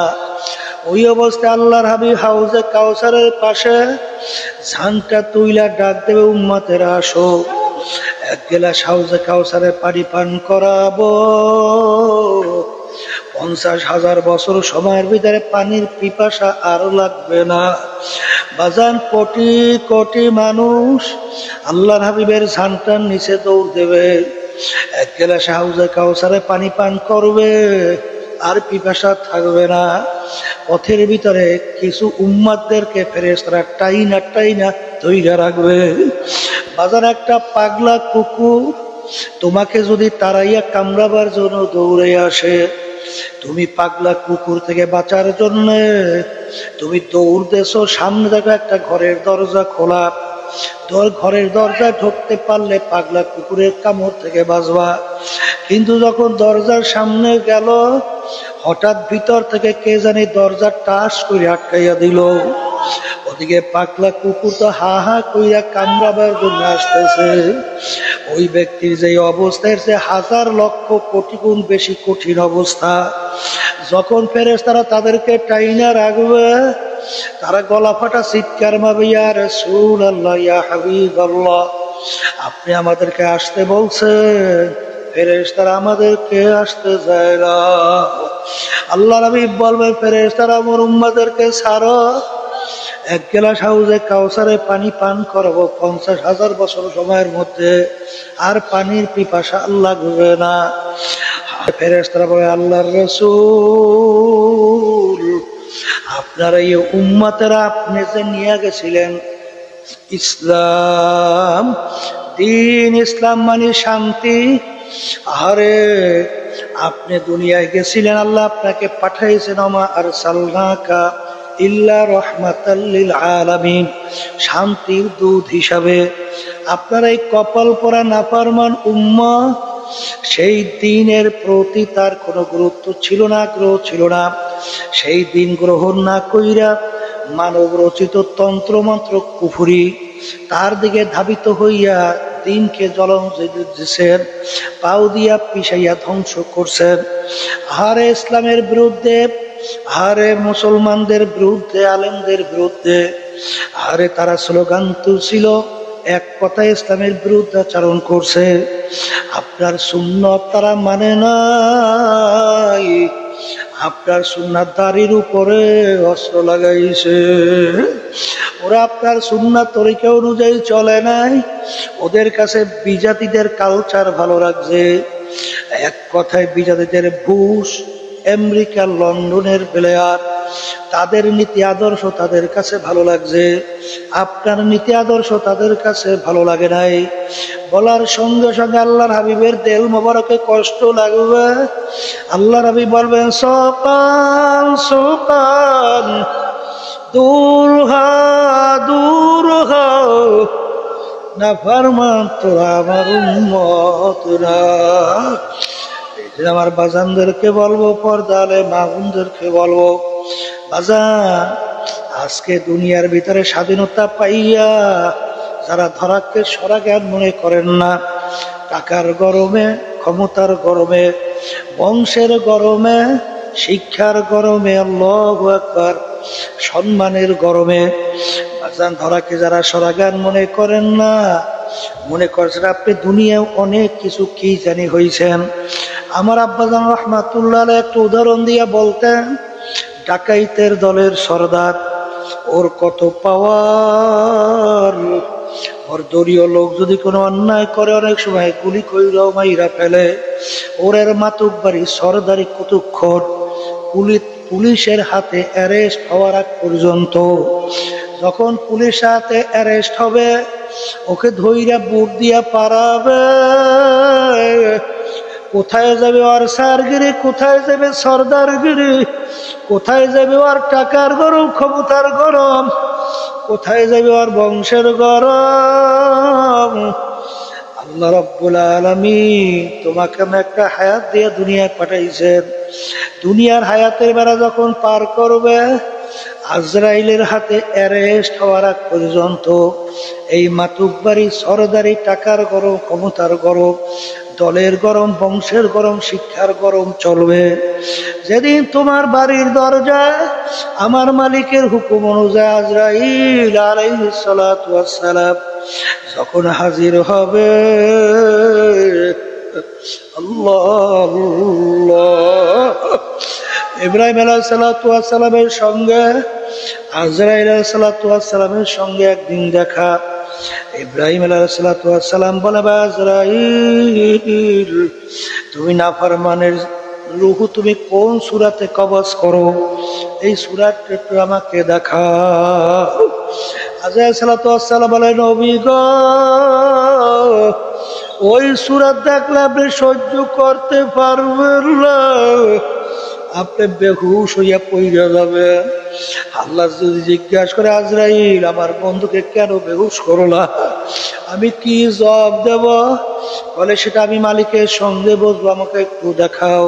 ওই অবস্থায় আল্লাহর হাবিব হাউজে কাউসারের পাশে ঝান্টা তুইলা ডাক দেবে, উম্মতেরা আসো, এক গেলাস হাউজে কাউসারে পানি পান করাবো। 50,000 বছর সময়ের ভিতরে পানির পিপাসা আরো লাগবে না। বাজান কোটি কোটি মানুষ আল্লাহর হাবিবের ঝান্টার নিচে দৌড় দেবে, এক গেলাস হাউজে কাউসারে পানি পান করবে, আর পিপাসা থাকবে না। পথের ভিতরে কিছু উম্মাতদেরকে ফেরেশতারা টাইনা টাইনা ধইরা রাখবে। বাজার একটা পাগলা কুকুর তোমাকে যদি তাড়াইয়া কামড়াবার জন্য দৌড়ে আসে, তুমি পাগলা কুকুর থেকে বাঁচার জন্য তুমি দৌড়তেছো, সামনে দেখো একটা ঘরের দরজা খোলা, ঘরের দরজা ঢুকতে পারলে পাগলা কুকুরের কামড় থেকে বাঁচবা। কিন্তু যখন দরজার সামনে গেল, হঠাৎ ভিতর থেকে কে জানি দরজা টাস করে আটকাইয়া দিল। ওদিকে পাগলা কুকুর তো হা হা কইরা কামড়াবার জন্য আসতেছে। ওই ব্যক্তির যে অবস্থার যে 1000 লক্ষ কোটি গুণ বেশি কঠিন অবস্থা। যখন ফেরেশতারা তাদেরকে টাইনা রাখবে, তারা গলা ফাটা চিৎকার মারবে, ইয়া রাসূলুল্লাহ, ইয়া হাবিবাল্লাহ, আপনি আমাদেরকে আসতে বলছেন। ফেরেশতারা আমাদেরকে আসতে যায় না। আল্লাহর হাবিব বলবে, ফেরেশতারা আমার উম্মতদেরকে ছাড়ো, এক গেলাস হাউজে কাউসারে পানি পান করাবো 50,000 বছর সময়ের মধ্যে, আর পানির পিপাসা লাগবে না। ফেরেশতারা বলে, আল্লাহর রাসূল, আপনারা এই উম্মতেরা আপনি যে নিয়ে গেছিলেন ইসলাম, দিন ইসলাম মানে শান্তি, আরে আপনি দুনিয়ায় গেছিলেন, আল্লাহ আপনাকে পাঠাইছেন, ওমা আরসালনাকা ইল্লা রাহমাতাল লিল আলামিন, শান্তির দূত হিসাবে। আপনার এই কপাল পরা নাফরমান উম্মত, সেই দিনের প্রতি তার কোনো গুরুত্ব ছিল না, আগ্রহ ছিল না। সেই দিন গ্রহণ না কইরা মানব রচিত তন্ত্রমন্ত্র কুফরি তার দিকে ধাবিত হইয়া দিনকে জ্বলন দিচ্ছেন, পাও দিয়া পিছাইয়া ধ্বংস করছেন। আরে ইসলামের বিরুদ্ধে, আরে মুসলমানদের বিরুদ্ধে, আলেমদের বিরুদ্ধে, আরে তারা স্লোগান তুলছিল, এক কথায় ইসলামের বিরুদ্ধাচরণ করছে। আপনার সুন্নত তারা মানে নাই, আপনার সুন্নাত দাড়ির উপরে অস্ত্র লাগাইছে। ওরা আপনার সুন্নাত তরিকা অনুযায়ী চলে নাই, ওদের কাছে বিজাতিদের কালচার ভালো লাগছে। এক কথায় বিজাতিদের বুশ, আমেরিকা, লন্ডনের প্লেয়ার, তাদের নীতি আদর্শ তাদের কাছে ভালো লাগছে। আপনার নীতি আদর্শ তাদের কাছে ভালো লাগে নাই। বলার সঙ্গে সঙ্গে আল্লাহর হাবিবের দেল মোবারকে কষ্ট লাগবে। আল্লাহর হাবিব বলবেন, সকাল সকাল দূর হা দূর হা, নাফরমান তোরা আমার উম্মত না। আমার বাজানদেরকে বলবো, পর্দালে মা বোনদেরকে বলবো, বাজান আজকে দুনিয়ার ভিতরে স্বাধীনতা পাইয়া যারা ধরাকে সরা জ্ঞান মনে করেন না, টাকার গরমে, ক্ষমতার গরমে, বংশের গরমে, শিক্ষার গরমে, আল্লাহু আকবার, সম্মানের গরমে, বাজান ধরাকে যারা সরা জ্ঞান মনে করেন না, মনে করছেন আপনি দুনিয়ায় অনেক কিছু কি জানি হয়েছেন। আমার আব্বাজান রহমাতুল্লাহ একটা উদাহরণ দিয়া বলতেন, ডাকাইতের দলের সর্দার, ওর কত পাওয়ার, ওর দলীয় লোক যদি কোনো অন্যায় করে অনেক সময় গুলি কইরাও মাইরা ফেলে। ওরের মাতুব্বাড়ি সরদারি কতক্ষণ পুলিশের হাতে অ্যারেস্ট হওয়ার আগ পর্যন্ত। যখন পুলিশের হাতে অ্যারেস্ট হবে, ওকে ধইরা বুট দিয়া পারাবে। কোথায় যাবে ওর স্যারগিরি, কোথায় যাবে সর্দারগিরি, কোথায় যাবে ওর টাকার গরম, ক্ষমতার গরম, কোথায় যাবে ওর বংশের গরম। আল্লাহ রাব্বুল আলামিন তোমাকে একটা হায়াত দিয়ে দুনিয়ায় পাঠাইছেন। দুনিয়ার হায়াতের বেলা যখন পার করবে, আজরাইলের হাতে অ্যারেস্ট হওয়ার আগ পর্যন্ত এই মাতুব্বারি সরদারি টাকার গরম, ক্ষমতার গরম, দলের গরম, বংশের গরম, শিক্ষার গরম চলবে। যেদিন তোমার বাড়ির দরজায় আমার মালিকের হুকুম অনুযায়ী আজরাইল আলাইহিস সালাতু ওয়াস সালাম যখন হাজির হবে, আল্লাহ আল্লাহ, ইব্রাহিম আলাইহিস সালাতু ওয়াস সালামের সঙ্গে আজরাইল আলাইহিস সালাতু ওয়াস সালামের সঙ্গে একদিন দেখা। ইব্রাহিম আলাইহিস সালাতু ওয়াস সালাম বলে, আজরাইল তুমি নাফরমানের রূহ তুমি কোন সূরাতে কবজ করো, এই সূরাটা একটু আমাকে দেখাও। আজরাইল সালাতু ওয়াস সালাম বলে, নবী গো, ওই সূরা দেখলে আপনি সহ্য করতে পারবেন না, আপনি বেহুশ হইয়া পড়ে যাবে। আল্লাহ যদি জিজ্ঞাসা করে, আজরাইল আমার বন্ধুকে কেন বেহুশ করলা, আমি কি জবাব দেব? বলে, সেটা আমি মালিকের সঙ্গে বসবো, আমাকে একটু দেখাও।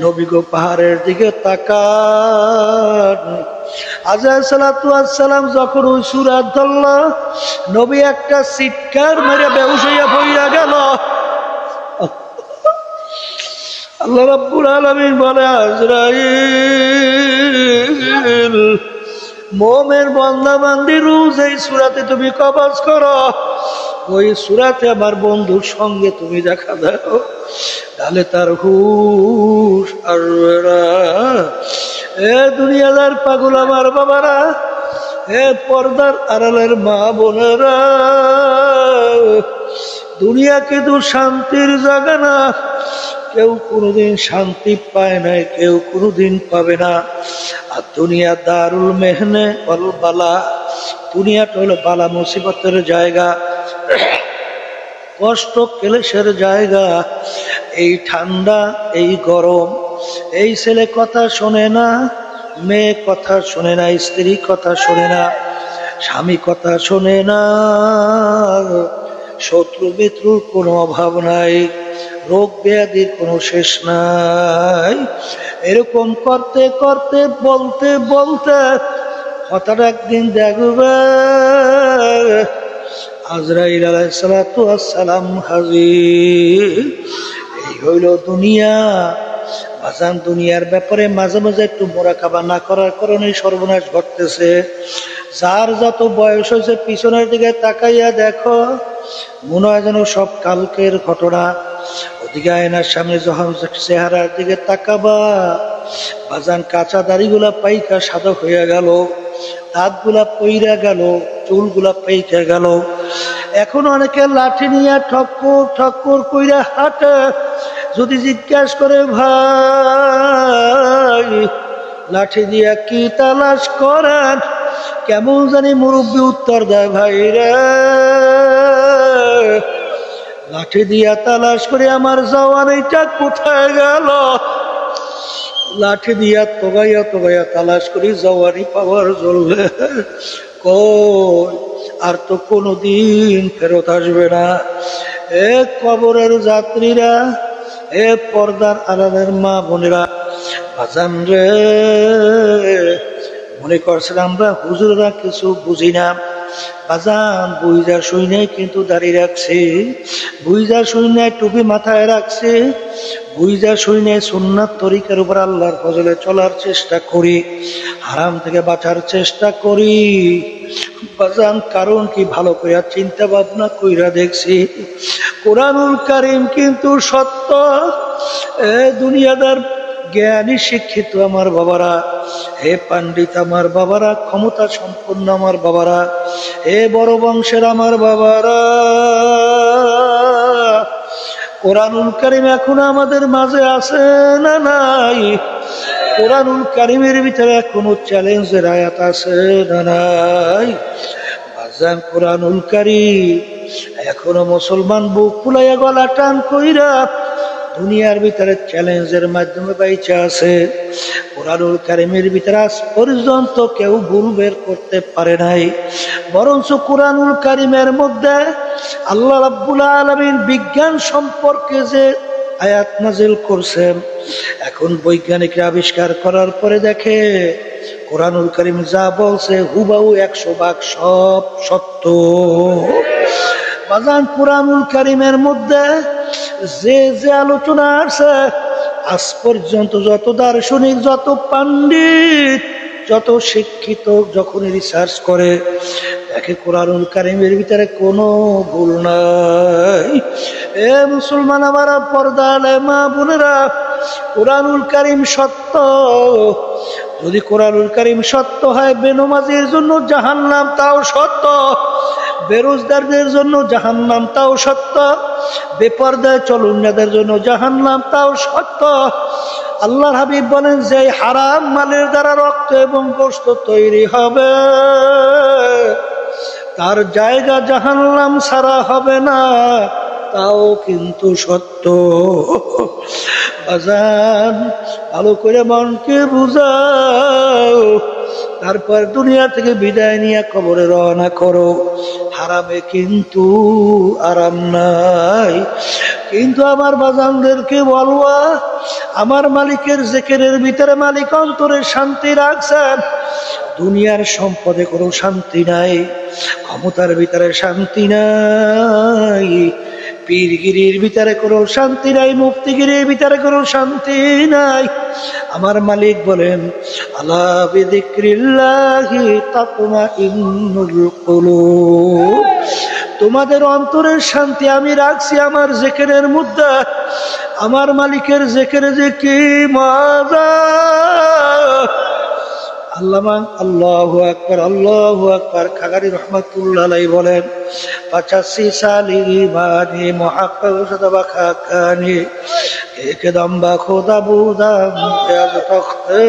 নবী গো পাহাড়ের দিকে তাকান। আজরাইল সালাতু ওয়াস সালাম যখন ওই সূরা ধরল, নবী একটা চিৎকার মেরে বেহুশ হইয়া পড়ে গেল। আল্লাহ রাব্বুল আলামিন বলে, আজরাইল মুমিন বান্দা বান্দি রোজ এই সূরাতে তুমি কবজ করো, ওই সূরাতে আমার বন্ধুর সঙ্গে তুমি দেখা দাও, তাহলে তার হুশ আসবে না। এ দুনিয়াদার পাগল আমার বাবারা, এ পর্দার আড়ালের মা বোনেরা, দুনিয়া কিন্তু শান্তির জায়গা না। কেউ কোনোদিন শান্তি পায় নাই, কেউ কোনোদিন পাবে না। আর দুনিয়া দারুল মেহনে ওয়াল বালা, দুনিয়াটা হলো বালা মুসিবতের জায়গা, কষ্ট ক্লেশের জায়গা। এই ঠান্ডা, এই গরম, এই ছেলে কথা শোনে না, মেয়ে কথা শোনে না, স্ত্রী কথা শোনে না, স্বামী কথা শোনে না, শত্রু মিত্রুর কোনো অভাব নাই, রোগ ব্যাধির কোনো শেষ নাই। এরকম করতে করতে বলতে বলতে হঠাৎ একদিন দেখবে আজরাইল আলাইহিস সালাতু ওয়াস সালাম হাজির। এই হইল দুনিয়া। বাজান, দুনিয়ার ব্যাপারে মাঝে মাঝে একটু মোরাকাবা না করার কারণে সর্বনাশ ঘটতেছে। যার যত বয়স হয়েছে পিছনের দিকে তাকাইয়া দেখো, মনে হয় যেন সব কালকের ঘটনা। ওদিকে আয়নার সামনে যখন চেহারার দিকে তাকাবা, বাজান কাঁচা দাড়িগুলা পাইকা সাদা হইয়া গেল, দাঁতগুলা পইরা গেল, চুলগুলা পাইকা গেল। এখন অনেকে লাঠি নিয়ে ঠক্কর ঠক্কর কইরা হাঁটে। যদি জিজ্ঞাসা করে, ভাই লাঠি দিয়া কি তালাশ করেন, কেমন জানি মুরব্বী উত্তর দেয়, ভাই রে লাঠি দিয়া তালাশ করে আমার জওয়ানিটা কোথায় গেল। লাঠি দিয়া তোগাইয়া তোগাইয়া তালাশ করি জওয়ানি পাওয়ার জন্য, কই আর তো কোনোদিন ফেরত আসবে না। এ কবরের যাত্রীরা, এ পর্দার আড়ালের মা বোনেরা, বাজান রে, মনে করছেন আমরা হুজুররা কিছু বুঝি না। বাজান, বুইজা শুই নাই কিন্তু দাঁড়িয়ে রাখছি, বুইজা শুই নাই টুপি মাথায় রাখছি, বুইজা শুই নাই সুন্নাত তরিকার উপর আল্লাহর ফজলে চলার চেষ্টা করি, হারাম থেকে বাঁচার চেষ্টা করি। বাজান, কারণ কি ভালো কইরা চিন্তা ভাবনা কইরা দেখছি, কোরআনুল কারীম কিন্তু সত্য। এ দুনিয়াদার জ্ঞানী শিক্ষিত আমার বাবারা, হে পাণ্ডিত আমার বাবারা, ক্ষমতা সম্পন্ন আমার বাবারা, হে বড় বংশের আমার বাবারা, কোরআনুল কারীম এখন আমাদের মাঝে আছে না নাই? কোরআনুল কারীমের ভিতরে এখনো চ্যালেঞ্জের আয়াত আছে না নাই? বাজান কোরআনুল কারীম এখনো মুসলমান বুক ফুলাইয়া গলা টান কইরা দুনিয়ার ভিতরে চ্যালেঞ্জের মাধ্যমে বাইচা আছে। কোরআনুল কারীমের ভিতরে আজ পর্যন্ত কেউ ভুল বের করতে পারে নাই। বরঞ্চ কোরআনুল কারীমের মধ্যে আল্লাহ রাব্বুল আলামিন বিজ্ঞান সম্পর্কে যে আয়াত নাজিল করছেন, এখন বৈজ্ঞানিকরা আবিষ্কার করার পরে দেখে কোরআনুল কারীম যা বলছে হুবাহু 100% সব সত্য। বাজান কোরআনুল কারীমের মধ্যে যে যে আলোচনা আছে আজ পর্যন্ত যত দার্শনিক, যত পণ্ডিত, যত শিক্ষিত যখন রিসার্চ করে দেখে কোরআনুল কারীমের ভিতরে কোনো ভুল নাই। এ মুসলমান আমার পর্দা আলে মা বোনেরা, কোরআনুল কারীম সত্য। যদি কোরআনুল কারীম সত্য হয়, বেনমাজের জন্য জাহান্নাম তাও সত্য, বেরোজগারদের জন্য জাহান্নাম তাও সত্য, বেপরদায় চলুন্নাদের জন্য জাহান্নাম তাও সত্য। আল্লাহর হাবিব বলেন যে হারাম মালের দ্বারা রক্ত এবং গোশত তৈরি হবে তার জায়গা জাহান্নাম ছাড়া হবে না, তাও কিন্তু সত্য। বাজান ভালো করে মনকে বুঝাও, তারপর দুনিয়া থেকে বিদায় নিয়ে কবরে রওনা করো। হারামে কিন্তু আরাম নাই। কিন্তু আমার বাজানদেরকে বলবা, আমার মালিকের জিকিরের ভিতরে মালিক অন্তরে শান্তি রাখছেন। দুনিয়ার সম্পদে কোনো শান্তি নাই, ক্ষমতার ভিতরে শান্তি নাই, পীরগিরির ভিতরে কোনো শান্তি নাই, মুক্তিগিরির ভিতরে কোনো শান্তি নাই। আমার মালিক বলেন আলা বিযিক্রিল্লাহি তাতমাইন্নুল কুলুব, তোমাদের অন্তরের শান্তি আমি রাখছি আমার জিকিরের মধ্যে। আমার মালিকের জিকিরে যে কি মজা। আল্লাহু আকবার, আল্লাহু আকবার। খাগারি রহমাতুল্লাহ আলাইহি বলেন 85 সালি বানি মুহাক্কাক সদবা খাকানি একদম বা খোদা বুদাম আজ তখতে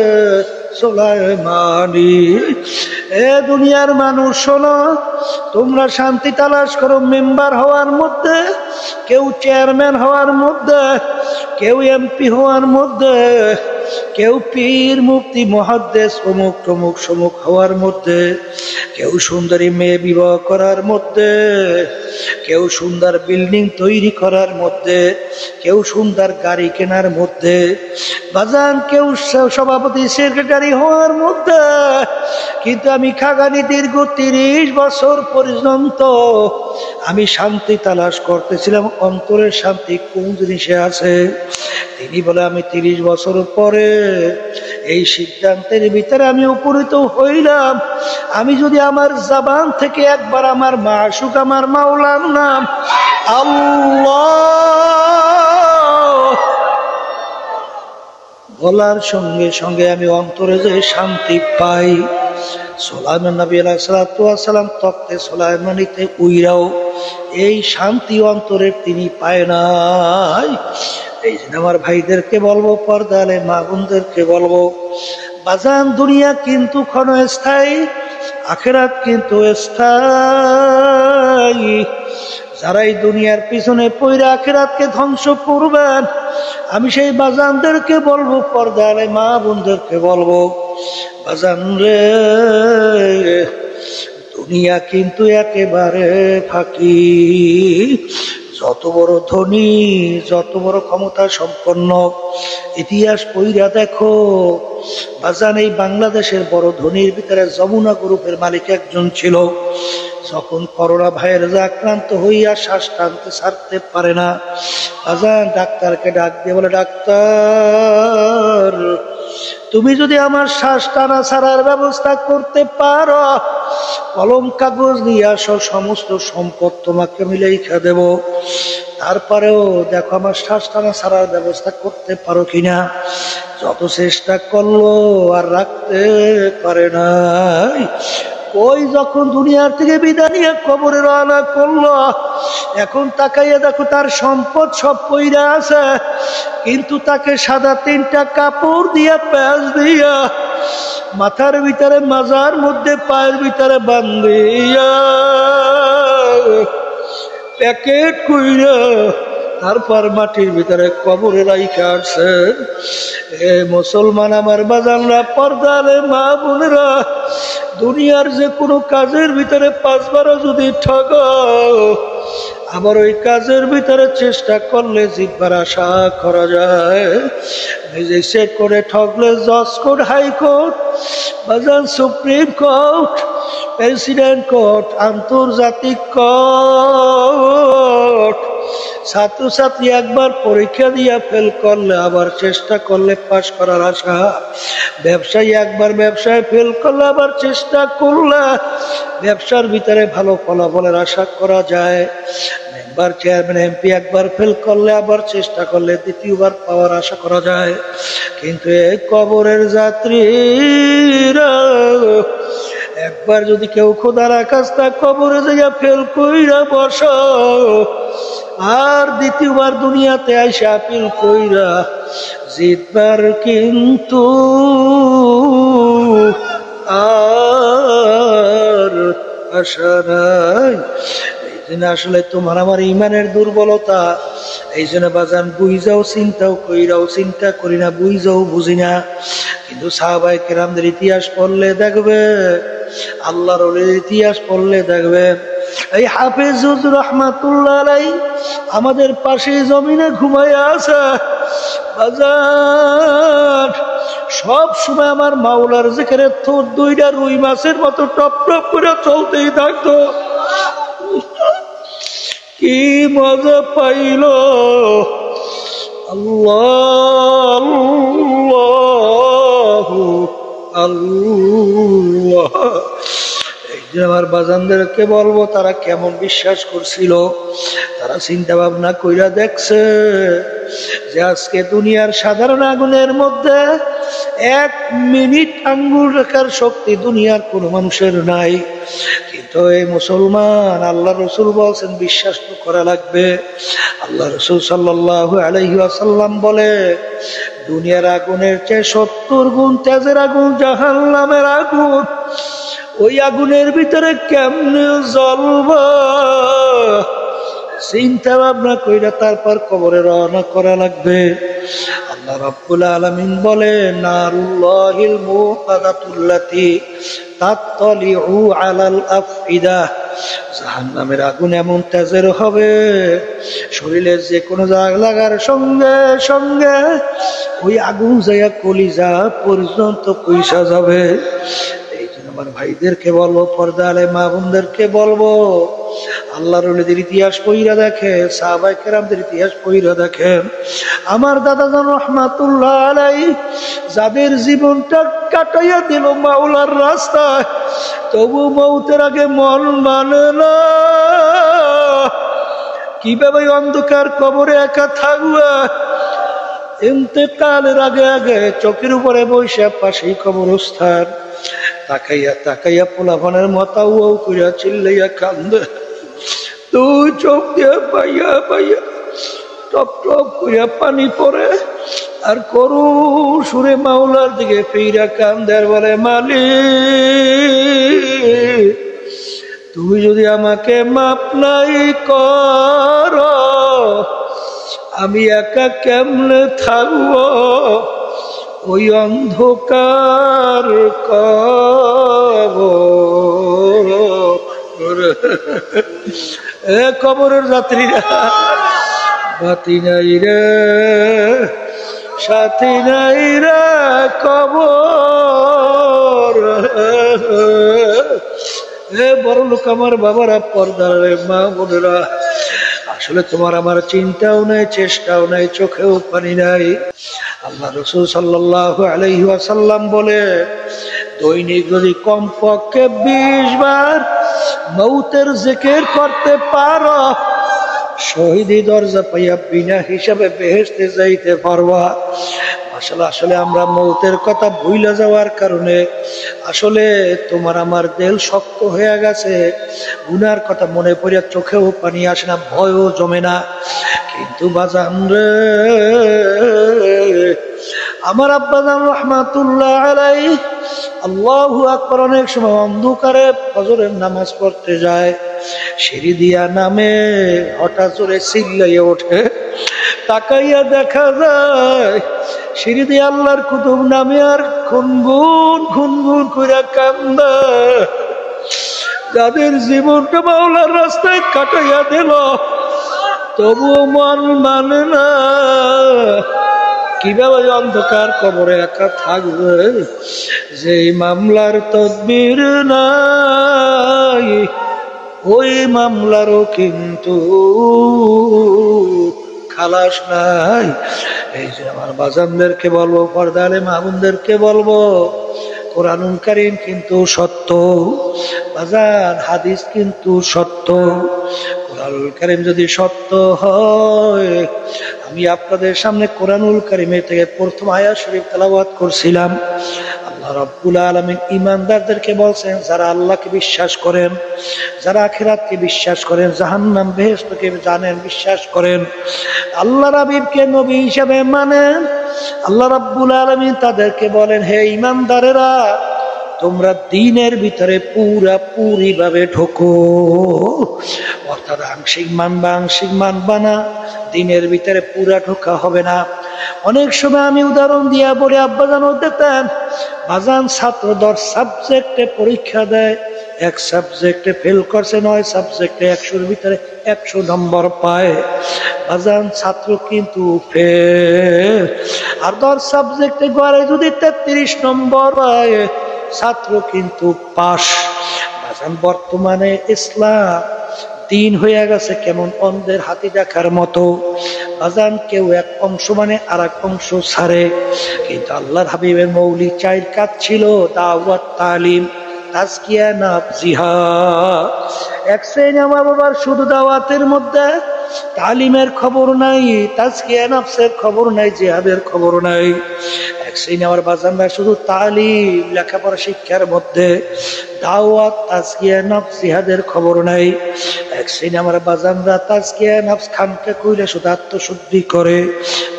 সুলাইমানি। এ দুনিয়ার মানুষ শোনো, তোমরা শান্তি তালাশ করো মেম্বার হওয়ার মধ্যে, কেউ চেয়ারম্যান হওয়ার মধ্যে, কেউ এমপি হওয়ার মধ্যে, কেউ পীর মুফতি মুহাদ্দিস অমুক তমুক সমুক হওয়ার মধ্যে, কেউ সুন্দরী মেয়ে বিবাহ করার মধ্যে, কেউ সুন্দর বিল্ডিং তৈরি করার মধ্যে, কেউ সুন্দর গাড়ি কেনার মধ্যে, বাজান কেউ সভাপতি সেক্রেটারি হওয়ার মধ্যে। কিন্তু আমি খাগানি দীর্ঘ 30 বছর পর্যন্ত আমি শান্তি তালাশ করতেছিলাম, অন্তরের শান্তি কোন জিনিসে আছে। তিনি বলে আমি 30 বছর পরে এই সিদ্ধান্তের ভিতরে আমি উপনীত হইলাম, আমি যদি আমার জবান থেকে একবার আমার মাশুক, আমার মাওলার নাম আল্লাহ বলার সঙ্গে সঙ্গে আমি অন্তরে যে শান্তি পাই। সুলাইমান নবী আলাইহিস সালাতু ওয়াস সালাম তখতে সুলাইমানিতে উইরাও এই শান্তি অন্তরে তিনি পায় নাই। এই জন্য আমার ভাইদেরকে বলবো, পর্দালে মা বোনদেরকে বলবো, বাজান দুনিয়া কিন্তু ক্ষণস্থায়ী, আখিরাত কিন্তু স্থায়ী। যারা এই দুনিয়ার পিছনে পইরা আখিরাতকে ধ্বংস করবেন, আমি সেই বাজানদেরকে বলবো, পর্দালে মা বোনদেরকে বলবো, বাজান রে দুনিয়া কিন্তু একেবারে ফাঁকি। যত বড় ধনী, যত বড় ক্ষমতা সম্পন্ন, ইতিহাস পইরা দেখো বাজান, এই বাংলাদেশের বড় ধনীর ভিতরে যমুনা গ্রুপের মালিক একজন ছিল। যখন করোনা ভাইরাস আক্রান্ত হইয়া শ্বাস টানতে ছাড়তে পারে না, বাজান ডাক্তারকে ডাক দিয়ে বলে, ডাক্তার তুমি যদি আমার শ্বাস টানা ছাড়ার ব্যবস্থা করতে পারো, কলম কাগজ নিয়ে আসো, সমস্ত সম্পদ তোমাকে আমি লেখা দেব। তারপরেও দেখো আমার শ্বাস টানা ছাড়ার ব্যবস্থা করতে পারো কিনা। যত চেষ্টা করলো আর রাখতে পারে নাই। ওই যখন দুনিয়ার থেকে বিদায় নিয়ে কবরে রওনা করলো, এখন তাকাইয়া দেখো তার সম্পদ সব পইরা আছে, কিন্তু তাকে সাদা 3টা কাপড় দিয়া প্যাঁচ দিয়া মাথার ভিতরে মাজার মধ্যে পায়ের ভিতরে বান্ধিয়া প্যাকেট কইরা তারপর মাটির ভিতরে কবরে রাইখা আসছেন। এ মুসলমান আমার বাজানরা, পর্দারে মা বোনেরা, দুনিয়ার যে কোনো কাজের ভিতরে 5বারও যদি ঠগাও, আবার ওই কাজের ভিতরে চেষ্টা করলে জিতবার আশা করা যায়। ম্যাজিস্ট্রেট করে ঠগলে জজ কোর্ট, হাইকোর্ট, বাজান সুপ্রিম কোর্ট, প্রেসিডেন্ট কোর্ট, আন্তর্জাতিক কোর্ট। ছাত্রছাত্রী একবার পরীক্ষা দিয়া ফেল করলে আবার চেষ্টা করলে পাশ করার আশা। ব্যবসায়ী একবার ব্যবসায় ফেল করলে আবার চেষ্টা করলে ব্যবসার ভিতরে ভালো ফলাফলের আশা করা যায়। মেম্বার, চেয়ারম্যান, এমপি একবার ফেল করলে আবার চেষ্টা করলে দ্বিতীয়বার পাওয়ার আশা করা যায়। কিন্তু এই কবরের যাত্রীরা একবার যদি কেউ খোদার আকাশটা কবরে যাইয়া ফেল কইরা বসো, আর দ্বিতীয়বার দুনিয়াতে আইসা ফেল কইরা জিতবার কিন্তু আর আশা নাই। এই জন্য আসলে তোমার আমার ইমানের দুর্বলতা। এই জন্য বাজান বুঝাও, চিন্তাও কইরাও চিন্তা করি না, বুঝাও বুঝি না। কিন্তু সাহাবায়ে কেরামদের ইতিহাস পড়লে দেখবে, আল্লাহর ওলির ইতিহাস পড়লে দেখবে, এই হাফেজ হুজুর রহমাতুল্লাহ আলাইহি আমাদের পাশে জমিনে ঘুমাইয়া আছে বাজার। সব সময় আমার মাওলার জিকিরে তোর 2টা রুই মাছের মতো টপ টপ করে চলতেই থাকতো। কি মজা পাইল আল্লাহ আল্লাহ আল্লাহ। আমার বাজানদেরকে বলবো, তারা কেমন বিশ্বাস করছিল, তারা চিন্তা ভাবনা কইরা দেখছে যে আজকে দুনিয়ার সাধারণ আগুনের মধ্যে 1 মিনিট আঙ্গুল রাখার শক্তি দুনিয়ার কোনো মানুষের নাই। কিন্তু এই মুসলমান, আল্লাহ রসুল বলছেন বিশ্বাস তো করা লাগবে। আল্লাহ রসুল সাল্লাল্লাহু আলাইহি ওয়াসাল্লাম বলে, দুনিয়ার আগুনের চেয়ে 70 গুণ তেজের আগুন জাহান্নামের আগুন। ওই আগুনের ভিতরে কেমনে জ্বলবা, চিন্তা ভাবনা কইরা তারপর কবরে রওনা করা লাগবে। আল্লাহ রাব্বুল আলামিন বলে, নারুল্লাহিল মুকাদাতুল্লাতি তাত্তালিউ আলাল আফইদা। জাহান্নামের আগুন এমন তেজের হবে, শরীরের যে কোনো জায়গা লাগার সঙ্গে সঙ্গে ওই আগুন যাইয়া কলিজা পর্যন্ত পয়সা যাবে। আমার ভাইদেরকে বলবো, পর্দা আলে মা বোনদেরকে বলবো, আল্লাহর ওলিদের ইতিহাস পইরা দেখে, সাহাবায়ে কেরামদের ইতিহাস পইরা দেখেন। আমার দাদাজান রহমাতুল্লাহ আলাইহি যাদের জীবনটা কাটাইয়া দিল মাওলার রাস্তায়, তবু মৌতের আগে মন মানে না কিভাবে অন্ধকার কবরে একা থাকবে। ইন্তেকালের আগে আগে চোখের উপরে বৈশা পাশেই কবরস্থান, তাকাইয়া তাকাইয়া পোলাপানের মাথাও কইরা চিল্লাইয়া কান্দে। তুই চোখ দিয়ে পাইয়া পাইয়া টপ টপ কইয়া পানি পড়ে, আর করু সুরে মাওলার দিকে ফিরা কান্দে আর বলে, মালিক তুই যদি আমাকে মাপ নাই কর, আমি একা কেমনে থাকবো ওই অন্ধকার কবর। এ কবরের যাত্রীরা, বাতি নাই রে সাথী নাই রে কবর। এ বড় লোক আমার বাবারা, পর্দার মা বোনেরা, আসলে তোমার আমার চিন্তাও নাই, চেষ্টাও নাই, চোখেও পানি নাই। আল্লাহ রসুল সাল্লাল্লাহু আলাইহি ওয়াসাল্লাম বলে, দৈনিক যদি কমপক্ষে 20 বার মৌতের জিকির করতে পারো, শহীদি দরজা পাইয়া বিনা হিসাবে বেহেশতে যাইতে পারবা। আসলে আসলে আমরা মৌতের কথা ভুলে যাওয়ার কারণে আসলে তোমার আমার দিল শক্ত হয়ে গেছে, গুনার কথা মনে পড়ে চোখেও পানি আসে না, ভয়ও জমে না। কিন্তু বাজান রে, আমার আব্বাজান রাহমাতুল্লাহ আলাইহি আল্লাহু আকবার অনেক সময় অন্ধকারে ফজরের নামাজ পড়তে যায়, সিঁড়ি দিয়া নামে, হঠাৎ জোরে চিল্লাইয়া ওঠে, তাকাইয়া দেখা যায় সিঁড়ি দিয়ে আল্লাহর কুতুব নামে আর খুনগুন খুনগুন কইরা কান্দা। যাদের জীবনটা মাওলার রাস্তায় কাটাইয়া দিল, তবুও মন মানে না। কিভাবে অন্ধকার কবরে একা থাকবে? যে মামলার তদবির নাই, ওই মামলারও কিন্তু খালাস নাই। এই যে আমার বাজানদেরকে বলবো, পর্দালে মামুনদেরকে বলবো, কোরআনুল কারীম কিন্তু সত্য বাজান, হাদিস কিন্তু সত্য। কোরআনুল কারীম যদি সত্য হয়, আমি আপনাদের সামনে কোরআনুল কারীমের থেকে প্রথম আয়াত শরীফ তেলাওয়াত করছিলাম। আল্লাহ রাব্বুল আলামিন ঈমানদারদেরকে বলছেন, যারা আল্লাহকে বিশ্বাস করেন, যারা আখিরাতকে বিশ্বাস করেন, জাহান্নাম বেহেশতকে জানেন, বিশ্বাস করেন, আল্লাহর হাবিবকে নবী হিসেবে মানেন, আল্লাহ রাব্বুল আলামিন তাদেরকে বলেন, হে ঈমানদারেরা, তোমরা দ্বীনের ভিতরে পুরাপুরি ভাবে ঢোকো। অর্থাৎ আংশিক মানবা আংশিক মানবা না, দ্বীনের ভিতরে পুরা ঢোকা হবে না। অনেক সময় আমি উদাহরণ দিয়া বলে আব্বাজানও দিতেন, বাজান ছাত্র 10 সাবজেক্টে পরীক্ষা দেয়, এক সাবজেক্টে ফেল করছে, 9 সাবজেক্টে 100-র ভিতরে 100 নম্বর পায়। বাজান ছাত্র কিন্তু ফেল। আর 10 সাবজেক্টে গড়ে যদি 33 নম্বর পায়, ছাত্র কিন্তু পাস। বাজান বর্তমানে ইসলাম দিন হয়ে গেছে কেমন অন্ধের হাতি দেখার মতো। বাজান কেউ এক অংশ মানে আর এক অংশ ছাড়ে। কিন্তু আল্লাহর হাবিবের মৌলিক 4 কাজ ছিল, দাওয়াত, তালিম, তাজকিয়া নফস, জিহাদ। এক শ্রেণী আমার বাবার শুধু দাওয়াতের মধ্যে, তালিমের খবর নাই, তাজকিয়া নফসের খবর নাই, জিহাদের খবর নাই। এক শ্রেণী আমার বাজানরা শুধু তালিম, লেখাপড়া শিক্ষার মধ্যে, দাওয়াত, তাজকিয়া নফস, জিহাদের খবর নাই। এক শ্রেণী আমার বাজানরা তাজকিয়া নফস খামকে কইলে শুধু আত্মশুদ্ধি করে,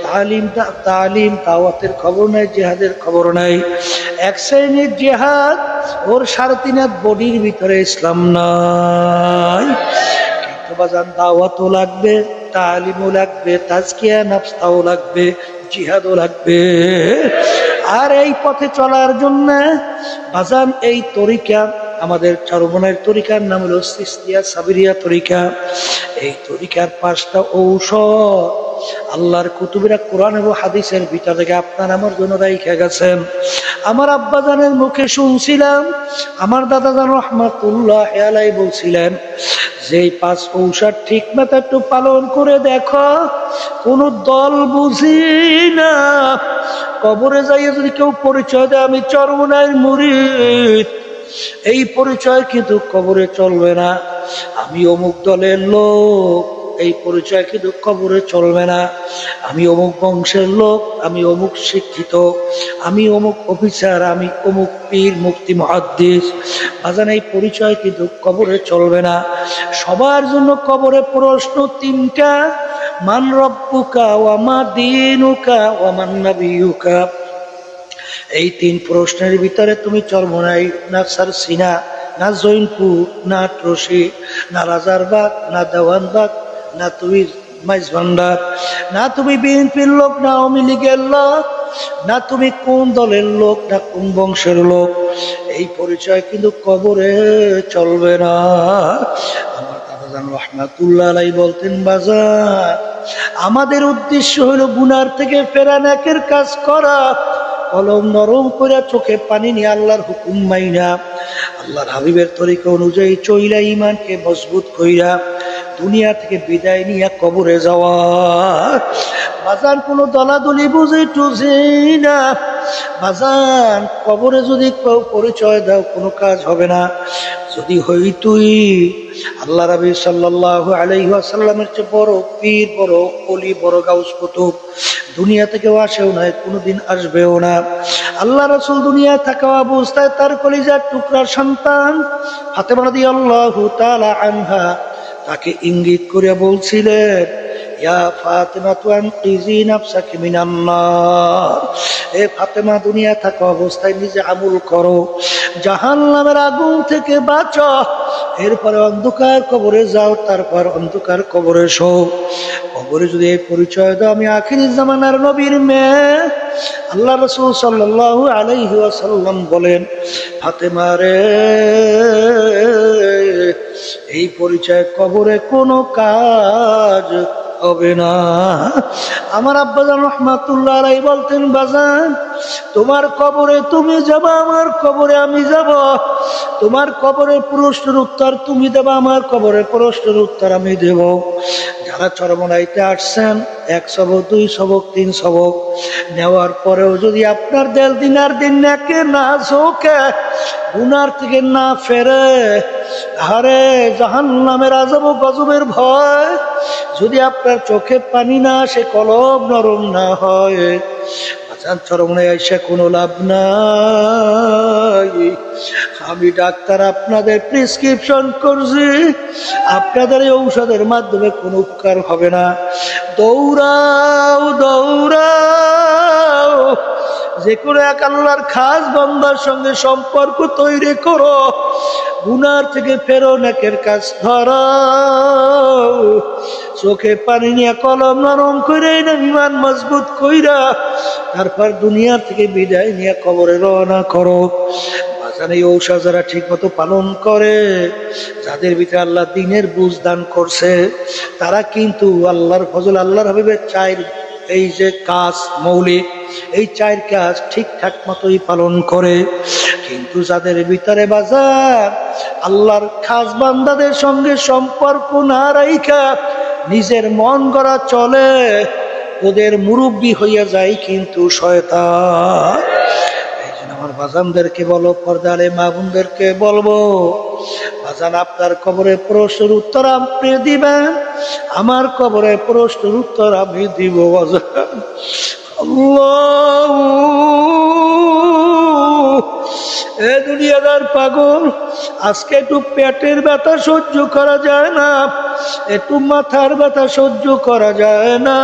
তালিম দাওয়াতের খবর নাই, জিহাদের খবর নাই। এক শ্রেণীর জিহাদ, ওর 3.5 হাত বডির ভিতরে ইসলাম নাই। কিন্তু বাজান দাওয়াতও লাগবে, তালিমও লাগবে, তাজকিয়া নফসটাও লাগবে, জিহাদও লাগবে। আর এই পথে চলার জন্য বাজান এই তরিকা, আমাদের চরমনের তরিকার নাম হলো চিশতিয়া সাবিরিয়া তরিকা। এই তরিকার 5টা ঔষধ আল্লাহর কুতুবেরা কোরআন এবং হাদিসের ভিতর থেকে আপনার আমার জন্য রাইখা গেছেন। আমার আব্বাজানের মুখে শুনছিলাম, আমার দাদাজান রহমাতুল্লাহ আলাইহি বলছিলেন, যে 5 ঔষধ ঠিক মতো একটু পালন করে দেখো, কোন দল বুঝি না, কবরে যাইয়ে যদি কেউ পরিচয় দেয় আমি চরমনাইয়ের মুরিদ, এই পরিচয় কিন্তু কবরে চলবে না। আমি অমুক দলের লোক, এই পরিচয় কিন্তু কবরে চলবে না। আমি অমুক বংশের লোক, আমি অমুক শিক্ষিত, আমি অমুক অফিসার, আমি অমুক পীর, মুফতি, মুহাদ্দিস, বাজান এই পরিচয় কিন্তু কবরে চলবে না। সবার জন্য কবরে প্রশ্ন 3টা, মান রব্বুকা ওয়া মা দীনুকা ওয়া মান নাবিয়ুকা। এই 3 প্রশ্নের ভিতরে তুমি চরমনাই না সারসিনা, না জৈনপুর, না ট্রসি, না রাজারবাগ, না দেওয়ানবাগ, না তুমি মাইজভান্ডার, না তুমি বিএনপির লোক, না আওয়ামী লীগের লোক, না তুমি কোন দলের লোক, না কোন বংশের লোক, এই পরিচয় কিন্তু কবরে চলবে না। আমার দাদাজান রহমাতুল্লাহ আলাইহি বলতেন, বাজার আমাদের উদ্দেশ্য হলো গুনার থেকে ফেরা, নেকের কাজ করা, কলম নরম করে চোখে পানি নিয়ে আল্লাহর হুকুম মাইনা, আল্লাহর হাবিবের তরিকা অনুযায়ী চইলা, ইমানকে মজবুত কইরা দুনিয়া থেকে বিদায় নিয়ে কবরে যাওয়া। বাজান কোনো দলাদলি বুঝি টুঝি না। বাজান কবরে যদি কেউ পরিচয় দাও কোনো কাজ হবে না। যদি হই তুই আল্লাহ রাবী সাল্লাল্লাহু আলাইহি ওয়াসাল্লামের চেয়ে বড় পীর, বড় ওলি, বড় গাউস কুতুব, দুনিয়া থেকেও আসেও না, কোনোদিন আসবেও না। আল্লাহ রাসূল দুনিয়া থাকা অবস্থায় তার কলিজার টুকরার সন্তান ফাতেমা রাদিয়াল্লাহু তাআলা আনহা তাকে ইঙ্গিত করে বলছিলেন, ইয়া ফাতেমা আনকিজি নাফসাকি মিনান নার, এ ফাতেমা দুনিয়া থাকা অবস্থায় নিজে আমল করো, জাহান্নামের আগুন থেকে বাঁচো, এরপরে অন্ধকার কবরে যাও, তারপর অন্ধকার কবরে শোও। কবরে যদি এই পরিচয় দাও আমি আখিরি জামানার নবীর মেয়ে। আল্লাহ রাসূল সাল্লাল্লাহু আলাইহি ওয়াসাল্লাম বলেন, ফাতেমা রে, এই পরিচয় কবরে কোনো কাজ হবে না। আমার আব্বাজান রহমাতুল্লাহ আলাইহি বলতেন, বাজান তোমার কবরে তুমি যাবা, আমার কবরে আমি যাব, তোমার কবরে প্রশ্নের উত্তর তুমি দেবা, আমার কবরে প্রশ্নের উত্তর আমি দেব। যারা চরমনাইতে আসছেন 1 সবক 2 সবক 3 সবক নেওয়ার পরেও যদি আপনার দেল দিনার দিন নাকে না ঝোঁকে, গুনার থেকে না ফেরে, আরে জাহান্নামের আযাব ও গজবের ভয় যদি আপনার চোখে পানি না আসে, কলব নরম না হয়, আজান চরমনায় আইসা কোনো লাভ নাই। আমি ডাক্তার আপনাদের প্রেসক্রিপশন করছি, আপনাদের এই ঔষধের মাধ্যমে কোনো উপকার হবে না। দৌড়াও দৌড়াও, যে কোনো এক আল্লাহর খাস বান্দার সঙ্গে সম্পর্ক তৈরি করো, গুনার থেকে ফেরো, নেকের কাজ ধরো, চোখে পানি নিয়ে কলম নরম করে না, ইমান মজবুত কইরা তারপর দুনিয়া থেকে বিদায় নিয়ে কবরে রওনা করো। এই ঔষধ যারা ঠিক মতো পালন করে, যাদের ভিতরে আল্লাহ দ্বীনের বুঝ দান করছে, তারা কিন্তু আল্লাহর ফজল, আল্লাহর হাবিবের চাইর এই যে কাজ মৌলিক, এই 4 কাজ ঠিকঠাক মতোই পালন করে। কিন্তু যাদের ভিতরে বাজার আল্লাহর খাস বান্দাদের সঙ্গে সম্পর্ক না রাইখা নিজের মন গড়া চলে, ওদের মুরব্বি হইয়া যায় কিন্তু শয়তান। এই জন্য আমার বাজানদেরকে বলো, পর্দারে মা বোনদেরকে বলবো, বাজান আপনার কবরে প্রশ্নের উত্তর আপনি দিবেন, আমার কবরে প্রশ্নের উত্তর আমি দিব। বাজান আল্লাহ, এ দুনিয়াদার পাগল, আজকে একটু পেটের ব্যথা সহ্য করা যায় না, একটু মাথার ব্যথা সহ্য করা যায় না,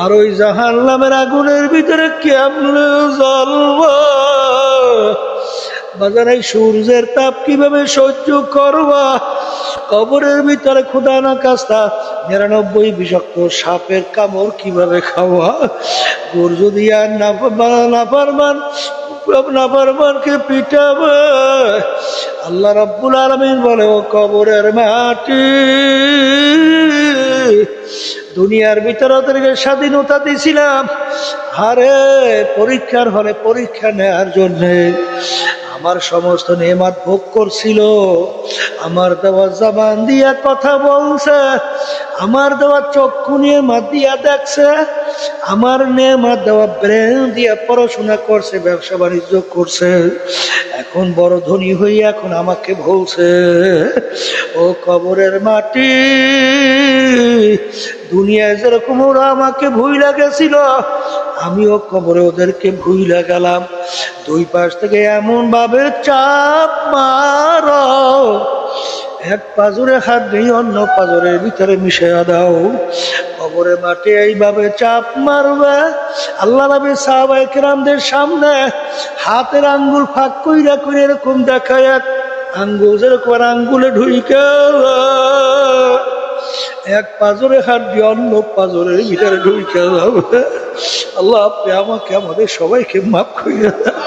আর ওই জাহান্নামের আগুনের ভিতরে কেমনে জ্বলবো? বাজার এই সূর্যের তাপ কিভাবে সহ্য করবা? কবরের ভিতরে খোদা না কাস্তা 99 বিষাক্ত সাপের কামড় কিভাবে খাওয়া? গোর যদি আর নাফরমানকে পিটাবে। আল্লাহ রাব্বুল আলামিন বলে, ও কবরের মাটি, দুনিয়ার ভিতরে ওদেরকে স্বাধীনতা দিয়েছিলাম, আরে পরীক্ষার হলে পরীক্ষা নেওয়ার জন্য আমার সমস্ত নেয়ামত ভোগ করছিল, আমার দেওয়া জবান দিয়া কথা বলছে, আমার দেওয়া চক্ষু নিয়ে মাত দিয়া দেখছে, আমার নেয়ামত দেওয়া ব্রেন দিয়া পড়াশোনা করছে, ব্যবসা বাণিজ্য করছে, এখন বড় ধনী হইয়া এখন আমাকে বলছে, ও কবরের মাটি, দুনিয়ায় যেরকম ওরা আমাকে ভুইলা গেছিল, আমিও কবরে ওদেরকে ভুইলা গেলাম। 2 পাশ থেকে এমন ভাবে চাপ মারো, এক পাজরে হাত দিয়ে অন্য পাজরের ভিতরে মিশিয়ে দাও। কবরে মাটি এইভাবে চাপ মারবে, আল্লাহ নবী সাহাবায়ে কেরামদের সামনে হাতের আঙ্গুল ফাঁক কইরা কইরা এরকম দেখায়, আঙ্গুল যেরকম আঙ্গুলে ঢুইকে এক পাজরে হাত দিয়ে অন্য পাজরের ভিতরে ঢুইকে যাবে। আল্লাহ আপনি আমাকে আমাদের সবাইকে মাফ কইরা দেন।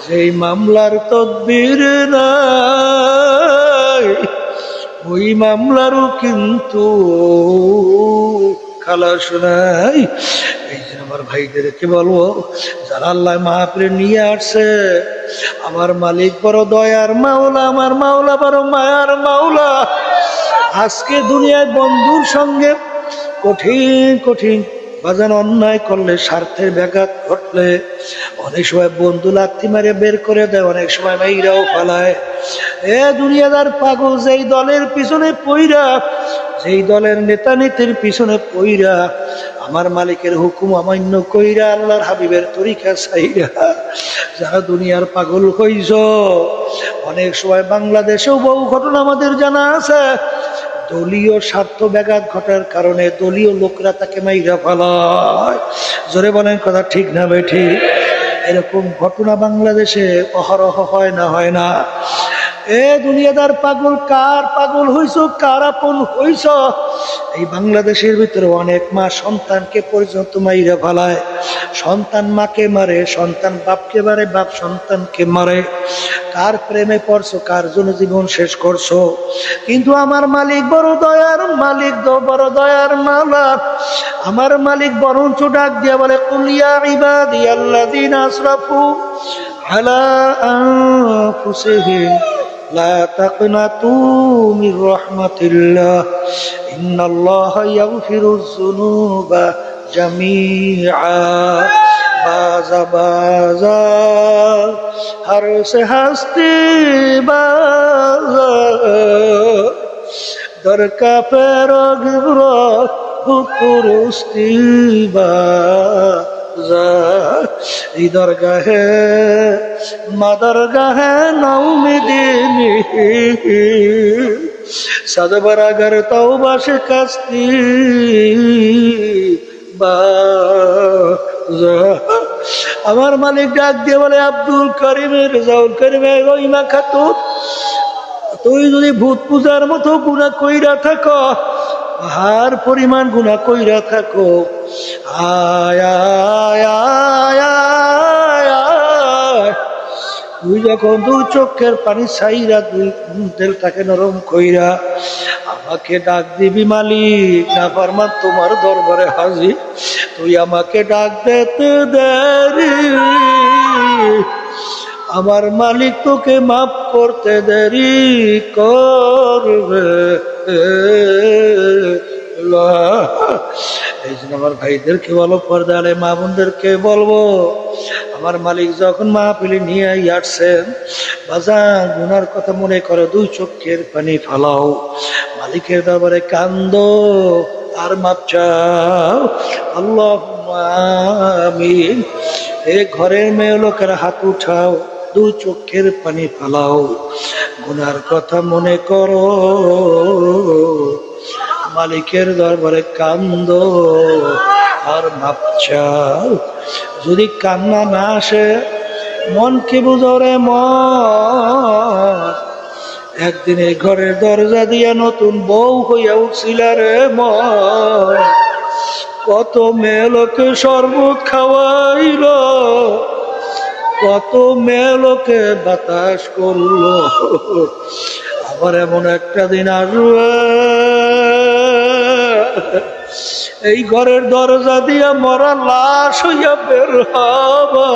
যেই মামলার তদবির নাই, ওই মামলারও কিন্তু খালাস নাই। এই জন্য আমার ভাইদেরকে বলবো, যারা আল্লাহ মাহফিলে নিয়ে আসছে, আমার মালিক বড় দয়ার মাওলা, আমার মাওলা বড় মায়ার মাওলা। আজকে দুনিয়ায় বন্ধুর সঙ্গে কঠিন কঠিন বাজান অন্যায় করলে, স্বার্থের ব্যাঘাত ঘটলে, অনেক সময় বন্ধু লাথি মারে বের করে দেয়, অনেক সময় মেয়েরাও ফালায়। এ দুনিয়াদার পাগল, যেই দলের পিছনে পইরা, যেই দলের নেতা নীতির পিছনে পইরা, আমার মালিকের হুকুম অমান্য কইরা, আল্লাহর হাবিবের তরিকা চাইরা যারা দুনিয়ার পাগল হইছ, অনেক সময় বাংলাদেশেও বহু ঘটনা আমাদের জানা আছে, দলীয় স্বার্থ ব্যাঘাত ঘটার কারণে দলীয় লোকরা তাকে মাইরা ফেলায়। জোরে বলেন কথা ঠিক না বেঠি? এরকম ঘটনা বাংলাদেশে অহরহ হয় না, হয় না? এ দুনিয়াদার পাগল, কার পাগল হইছ, কার আপন হইছ? এই বাংলাদেশের ভিতরে অনেক মা সন্তানকে পর্যন্ত মাইরা ফেলায়। সন্তান মাকে মারে, সন্তান বাপকে মারে, বাপ সন্তানকে মারে। কার প্রেমে পড়ছো, কার জন্য জীবন শেষ করছো? কিন্তু আমার মালিক বড় দয়ার মালিক, বড় দয়ার মালিক। আমার মালিক বরঞ্চ ডাক দিয়া বলে, কুল ইয়া ইবাদিয়াল্লাযীনা আসরাফু আলা আনফুসিহিম লা তাকনাতু মির রাহমাতিল্লাহ ইন্নাল্লাহা ইয়াগফিরুয যুনুবা জামিআ। बाजा बाजा हर से हस्ती बाजा दर का पैरो गिरो पुरुस्ती बाजा इधर गहे मदर गहे नौमिदीनी सदबरा गर तौबा शिकस्ती আমার মালিক ডাক দিয়ে বলে, আব্দুল করিমের রেজাউল করিমের রহিমা খাতুন, তুই যদি ভূত পূজার মতো গুনাহ কইরা থাকো, হার পরিমাণ গুনাহ কইরা থাকো, আয় আয় আয় আয় আয়, তুই যখন দুই চোখের পানি ছাইরা, দুই দিলটাকে নরম কইরা আমাকে ডাক দিবি, মালিক না ফরমান তোমার দরবারে হাজির, তুই আমাকে ডাক দিতে দেরি, আমার মালিক তোকে মাফ করতে দেরি করবে। এই জন্য আমার ভাইদেরকে বলো, পর্দা আলে মা বোনদেরকে বলবো, আমার মালিক যখন মাহফিলে নিয়ে আসছেন, বাজান গুনার কথা মনে করো, দুই চোখের পানি ফালাও, মালিকের দরবারে কান্দো আর মাপ চাও। আল্লাহুম্মা আমিন। এ ঘরের মেয়ে লোকেরা হাত উঠাও, দুই চোখের পানি ফালাও, গুনার কথা মনে করো, মালিকের দরবারে কান্দো আর মাপ চাও। যদি কান্না না আসে, মনকে বুঝো রে মন, একদিন এই ঘরের দরজা দিয়া নতুন বউ হইয়া উঠছিল রে মন, কত মেয়ে লোকে শরবত খাওয়াইল, কত মেয়ে লোকে বাতাস করলো, আবার এমন একটা দিন আসবে এই ঘরের দরজা দিয়া মরা লাশ হইয়া বের হবা,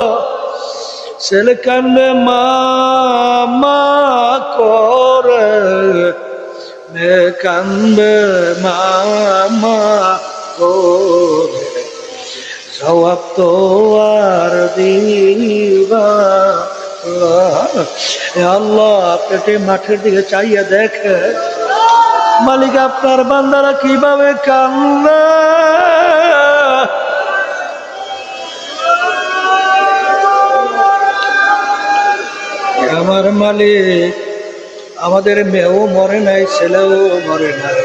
ছেলে কান্দে মা মা করে, মেয়ে কান্দে মা মা করে, জবাব তো আর দিবা আল্লাহ। পেটে মাঠের দিকে চাইয়া দেখে মালিক আপনার বান্দারা কিভাবে কান্দে, আমার মালিক আমাদের মেয়েও মরে নাই, ছেলেও মরে নাই,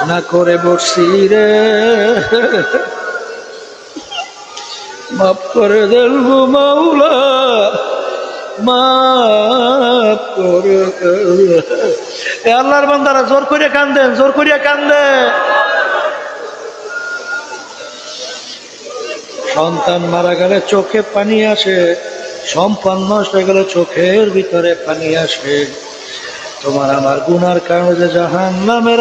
না করে বসছি রে, মাফ করে দেন গো মাওলা, মাফ করে দেন। আল্লাহর বান্দারা জোর করিয়া কান্দেন, জোর করিয়া কান্দে। সন্তান মারা গেলে চোখে পানি আসে, সম্পদ নষ্ট হয়ে গেলে চোখের ভিতরে পানি আসে। তোমার আমার গুনার কারণে যে জাহান্নামের